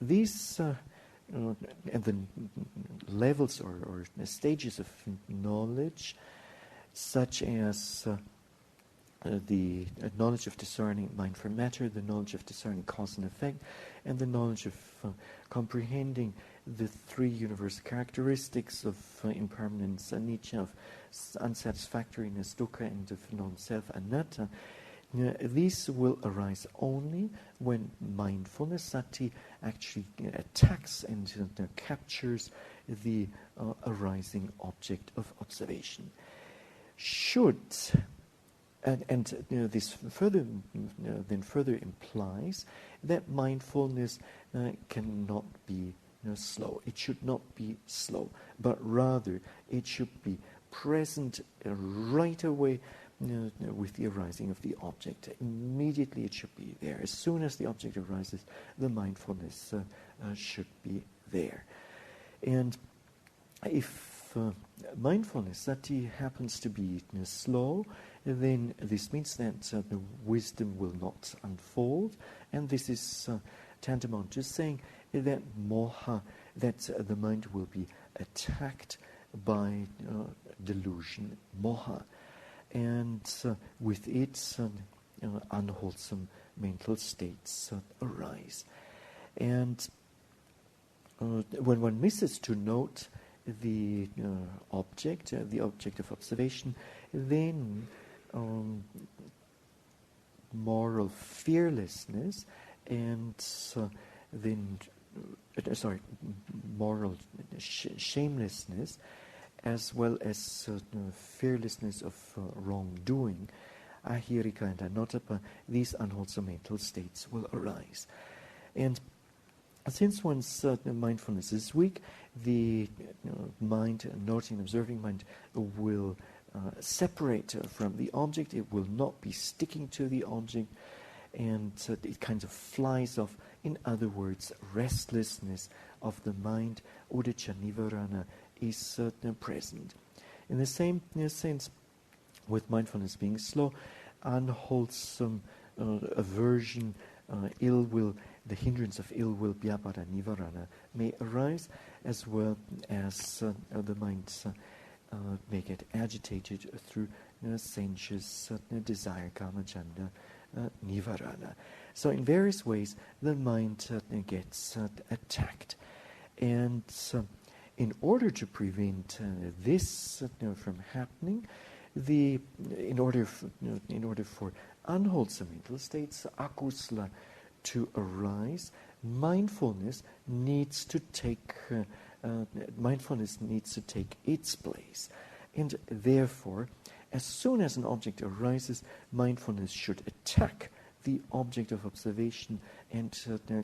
these and the levels or stages of knowledge, such as the knowledge of discerning mind from matter, the knowledge of discerning cause and effect, and the knowledge of comprehending the three universal characteristics of impermanence, anicca, of unsatisfactoriness, dukkha, and of non-self, anatta. These will arise only when mindfulness, sati, actually attacks and captures the arising object of observation. Should and this further implies that mindfulness cannot be slow. It should not be slow, but rather it should be present right away with the arising of the object. Immediately it should be there. As soon as the object arises, the mindfulness should be there. And if mindfulness, sati, happens to be slow, then this means that the wisdom will not unfold, and this is tantamount to saying that moha, that the mind will be attacked by delusion, moha, and with it unwholesome mental states arise. And when one misses to note the object of observation, then moral fearlessness and moral shamelessness, as well as fearlessness of wrongdoing, ahirika and anotapa, these unwholesome mental states will arise. And since one's mindfulness is weak, the mind, noting, observing mind, will separate from the object. It will not be sticking to the object, and it kind of flies off. In other words, restlessness of the mind, udicca nivarana, is present. In the same sense, with mindfulness being slow, unwholesome aversion, ill will, the hindrance of ill will, vyapada nivarana, may arise, as well as the mind may get agitated through sensuous desire, kama, chanda, nivarana. So in various ways, the mind gets attacked. And in order to prevent this from happening, in order for unwholesome mental states, akusala, to arise, mindfulness needs to take its place. And therefore, as soon as an object arises, mindfulness should attack the object of observation and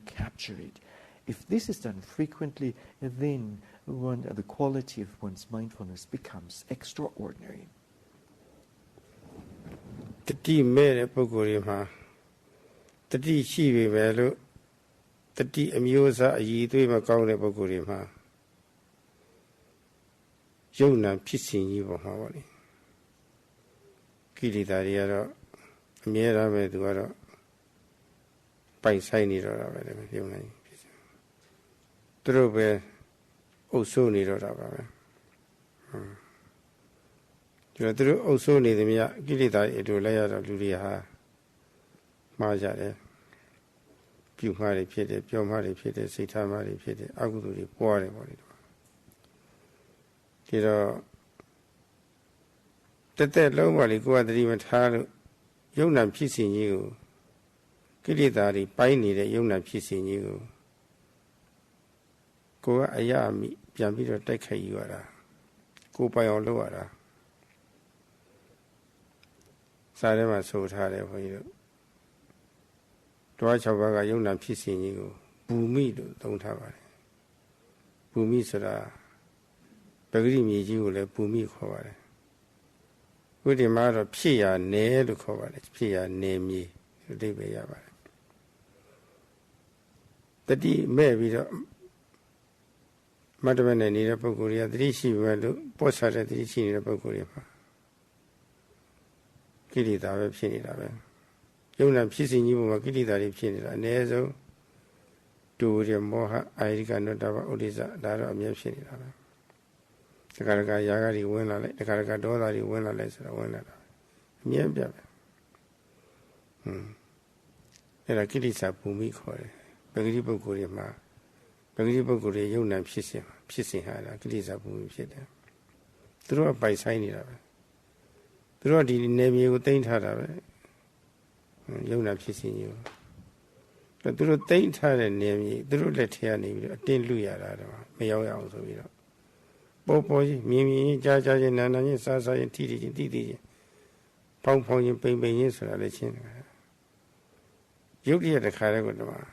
capture it. If this is done frequently, then the quality of one's mindfulness becomes extraordinary. Tati mere pogori ma, tati shivi melo, tati amyosa ayidwe ma kaune pogori ma. Yonam pisingi bo ma wali. Kili dariaro, amyera me duaro, pai sai ni ro ra ba le yonai. Trobe oso ni ro ra ba ba. Juro oso ni de mya kili dari edo la ya ro lu ri ha ma ja de. Pyu ma ri phit de, pyo ma ri phit de, sai tha ma ri phit de, akudu ri pwa de bo li. Di ro tet long ba li ko a tari ma tha lo yonam phit sin ji ko kili dari pai ni de yonam phit sin ji koကိုကအရာမိပြန်ပြီးတော့တိုက်ခိုက်ယူရတာကိုပိုင်အောင်လုပ်ရတာစာထဲမှာဆိုထားတယ်ဘုန်းကြီးတို့တွား6ပါးကယုံနာဖြစ်စဉ်ကြီးကိုဘူမိလို့သုံးထားပါတယ်ဘူမိဆိုတာပဂရိမြေကြီးကိုလည်းဘူမိခေါ်ပါတယ်ဝိဓိမှာတော့ဖြစ်ရနယ်လို့ခေါ်ပါတယ်ဖြစ်ရနယ်မြေအဓိပ္ပာယ်ရပါတယ်တတိမဲ့ပြီးတော့မတ္တမနဲ့နေတဲ့ပုဂ္ဂိုလ်တွေကသတိရှိပဲလို့ပောဆာတဲ့သတိရှိနေတဲ့ပုဂ္ဂိုလ်တွေမှာကိလေသာပဲဖြစ်နေတာပဲယုံနာဖြစ်စဉ်ကြီးပေါ်မှာကိလေသာတွေဖြစ်နေတာအ ਨੇ ဆုံးတူရမောဟအာရိကနုတ္တဘဥဒိစ္စဒါတော့အမြဲဖြစ်နေတာပဲတခါတခါယာဂတွေဝင်လာလိုက်တခါတခါဒေါသတွေဝင်လာလိုက်ဆိုတော့ဝင်လာတာအမြဲပြပဲအဲ့ဒါကိလေသာဘူမိခေါ်တယ်ပဂတိပုဂ္ဂိုလ်တွေမှာပဂတိပုဂ္ဂိုလ်တွေယုံနာဖြစ်စဉ်ဟာလားကိလေသာဘူမိဖြစ်တယ်သူတို့ကပိုက်ဆိုင်နေတာပဲသူတို့ကဒီနေမြေကိုတိမ့်ထားတာပဲယုံနာဖြစ်စဉ်ကြီးကိုသူတို့တိမ့်ထားတဲ့နေမြေသူတို့လက်ထဲကနေပြီးတော့အတင်းလူရတာတော့မရောက်ရအောင်ဆိုပြီးတော့ပေါ်ကြီးမြင်ကြားချင်းနာချင်းစားချင်းထိချင်းတိချင်းဖောင်းချင်းပိန်ချင်းဆိုတာလည်းချင်းတယ်ယုတ်တရတခါတည်းကတော့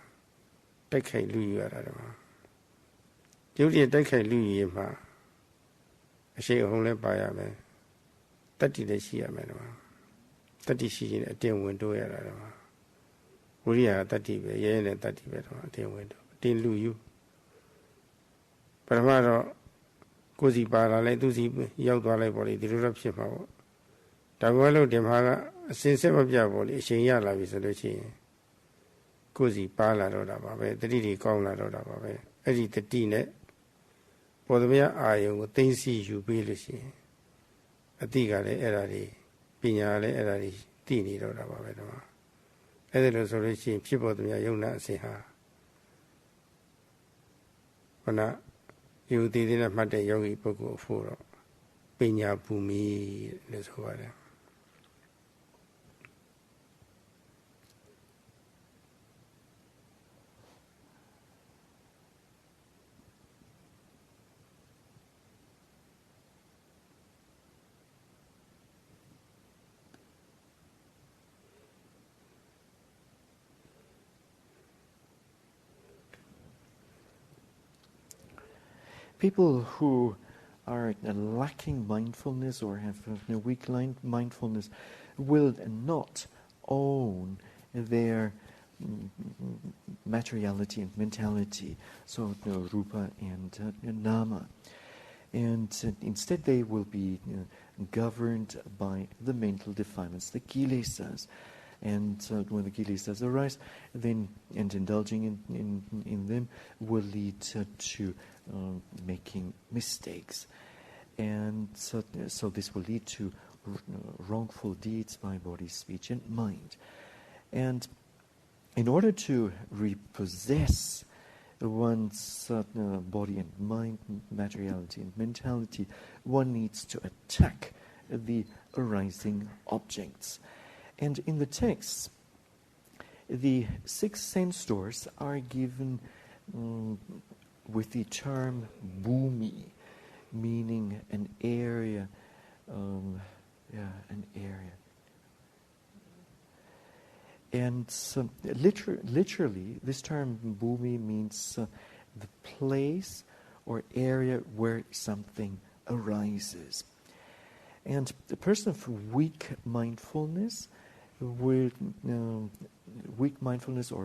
တိုက်ခိုက်လူရတာတော့ယုတ်တရတိုက်ခိုက်လူရမှာအရှိအဟုန်လည်းပါရမယ်တတ္တိလည်းရှိရမယ်တော့တတ္တိရှိရင်အတင်းဝင်တိုးရတာတော့ဝိရိယတတ္တိပဲရဲရဲနဲ့တတ္တိပဲတော့အတင်းဝင်တိုးအတင်းလူယူပထမတော့ကိုယ်စီပါလာလိုက်သူစီရောက်သွားလိုက်ပေါ့လေဒီလိုတော့ဖြစ်မှာပေါ့ဒါကလို့ဒီမှာကအစင်ဆက်မပြပေါ့လေအချိန်ရလာပြီဆိုလို့ရှိရင်ကိုယ်စီပါလာတော့တာပါပဲတတိတွေကောင်းလာတော့တာပါပဲအဲ့ဒီတတိနဲ့ပေါ်သမျှအာယုံကိုသိသိယူပေးလို့ရှိရင်အတိကလည်းအဲ့ဒါတွေပညာလည်းအဲ့ဒါတွေသိနေတော့တာပါပဲတော့အဲ့ဒါလို့ဆိုလို့ရှိရင်ဖြစ်ပေါ်သမျှယုံနာအစဉ်ဟာခဏယူတည်တဲ့မှတ်တဲ့ယောဂီပုဂ္ဂိုလ်ဖို့တော့ပညာဘူမိလို့ဆိုပါတယ် People who are lacking mindfulness or have a weak mindfulness will not own their materiality and mentality, so rupa and nama. And instead they will be governed by the mental defilements, the kilesas. And when the kilesas arise, then and indulging in them will lead to making mistakes. And so this will lead to wrongful deeds by body, speech and mind. And in order to repossess one's body and mind, materiality and mentality, one needs to attack the arising objects. And in the texts, the 6 sense doors are given with the term bhumi, meaning an area, an area. And literally, this term bhumi means the place or area where something arises. And the person of weak mindfulness or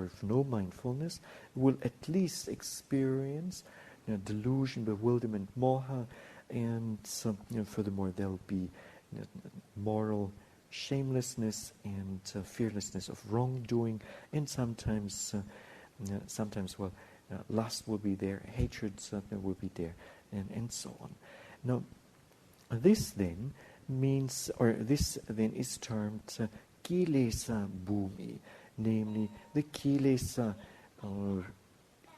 of no mindfulness will at least experience delusion, bewilderment, moha, and furthermore there'll be moral shamelessness and fearlessness of wrongdoing, and sometimes lust will be there, hatred will be there, and so on. Now, this then means, or this then is termed kilesa bhumi, namely the kilesa or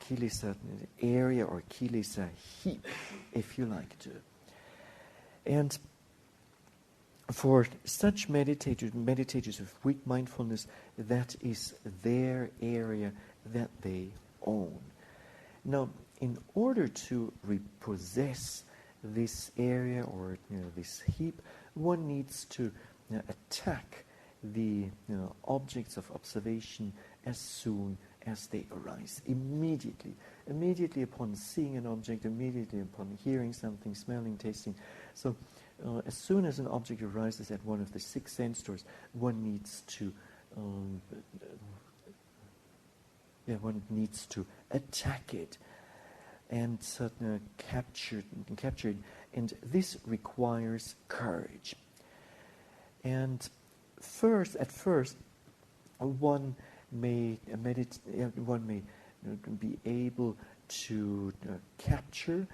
kilesa area or kilesa heap, if you like to. And for such meditators of weak mindfulness, that is their area that they own. Now, in order to repossess this area or this heap, one needs to attack the objects of observation as soon as they arise, immediately upon seeing an object, immediately upon hearing something, smelling, tasting. So as soon as an object arises at one of the 6 sense doors, one needs to attack it and capture it, and this requires courage. And at first, one may be able to capture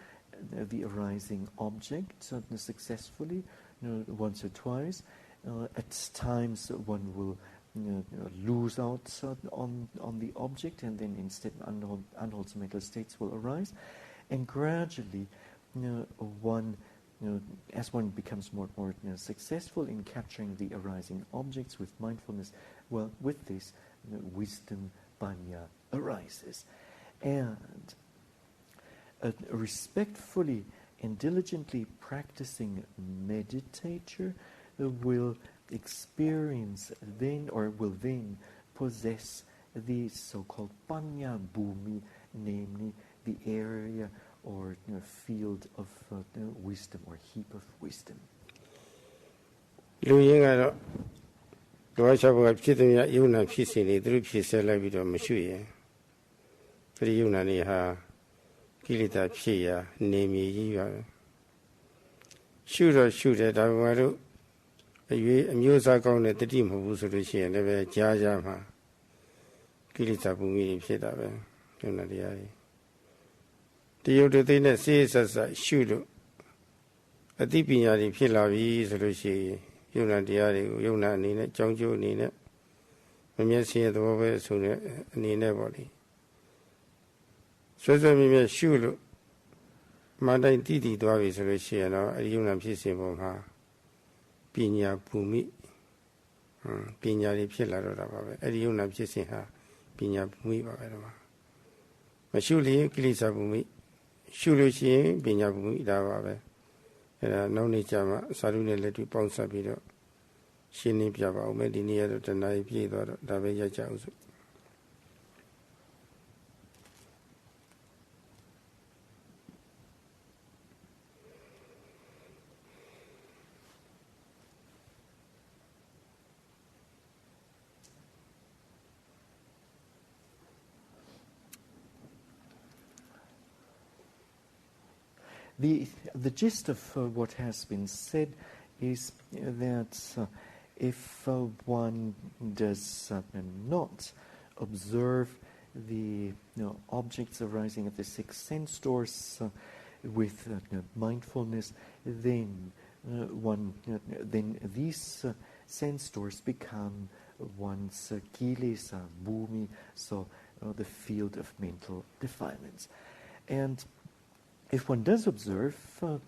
the arising object successfully, once or twice. At times, one will lose out on the object, and then instead unwholesome mental states will arise. And gradually, as one becomes more and more successful in capturing the arising objects with mindfulness, well, with this, wisdom, panya, arises. And a respectfully and diligently practicing meditator will experience then, or will then possess the so-called panya bhumi, namely the area or field of wisdom or heap of wisdom. လူရင်းကတော့လောချဘကဖြစ်တဲ့ယုံနာဖြစ်စဉ်တွေသူတို့ဖြစ်ဆက်လိုက်ပြီးတော့မရှိရင်ဒီယုံနာတွေဟာကိလေသာဖြစ်ရာနေမြေကြီးပါပဲရှုတော့ရှုတယ်ဒါပေမဲ့လို့အမျိုးအစားကောင်းတဲ့တတိမဟုတ်ဘူးဆိုလို့ရှိရင်လည်းပဲကြားမှာကိလေသာပုံကြီးဖြစ်တာပဲယုံနာတရားတွေတရုပ်တသိနဲ့စေးဆက်ဆက်ရှုလို့အသိပညာတွေဖြစ်လာပြီဆိုလို့ရှိရင်ယုံနာတရားတွေကိုယုံနာအနေနဲ့ကြောင်းကျိုးအနေနဲ့မမျက်စိရဲ့သဘောပဲဆိုတဲ့အနေနဲ့ပေါ့လေဆွဲမြဲရှုလို့မန်တိုင်းတည်သွားပြီဆိုလို့ရှိရင်တော့အဲဒီယုံနာဖြစ်စဉ်ပေါ်မှာပညာဘူမိပညာတွေဖြစ်လာတော့တာပါပဲအဲဒီယုံနာဖြစ်စဉ်ဟာပညာဘူမိပါပဲတော့မရှုလျင်ကိလေသာဘူမိရှုလို့ရှိရင်ပညာဘူမိဒါပါပဲအဲဒါနောက်နေ့ကျမှစာရုနဲ့လက်တွေ့ပေါင်းစပ်ပြီးတော့ရှင်းနေပြပါဦးမယ်ဒီနေ့ကတော့တဏှာကြီးပြည့်သွားတော့ဒါပဲရကြအောင်စို့ The gist of what has been said is that if one does not observe the objects arising at the 6 sense doors with mindfulness, then these sense doors become one's kilesa bhumi, so the field of mental defilements. And if one does observe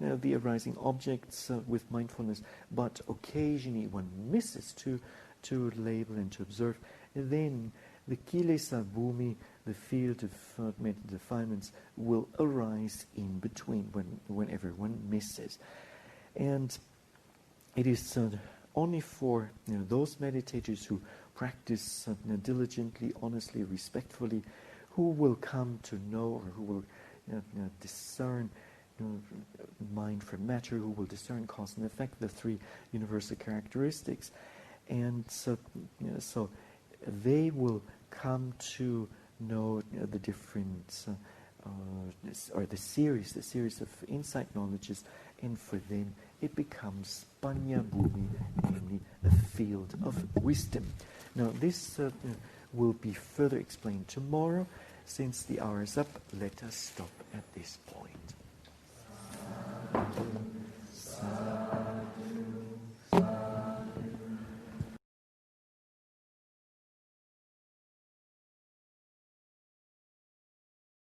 the arising objects with mindfulness, but occasionally one misses to to label and to observe, then the kilesa bhumi, the field of mental defilements, will arise in between whenever one misses. And it is only for those meditators who practice diligently, honestly, respectfully, who will come to know, or who will discern mind from matter, who will discern cause and effect, the three universal characteristics. And so they will come to know the different, or the series of insight knowledges, and for them it becomes Panya Bhumi, namely a field of wisdom. Now this will be further explained tomorrow. Since the hour is up, let us stop at this point.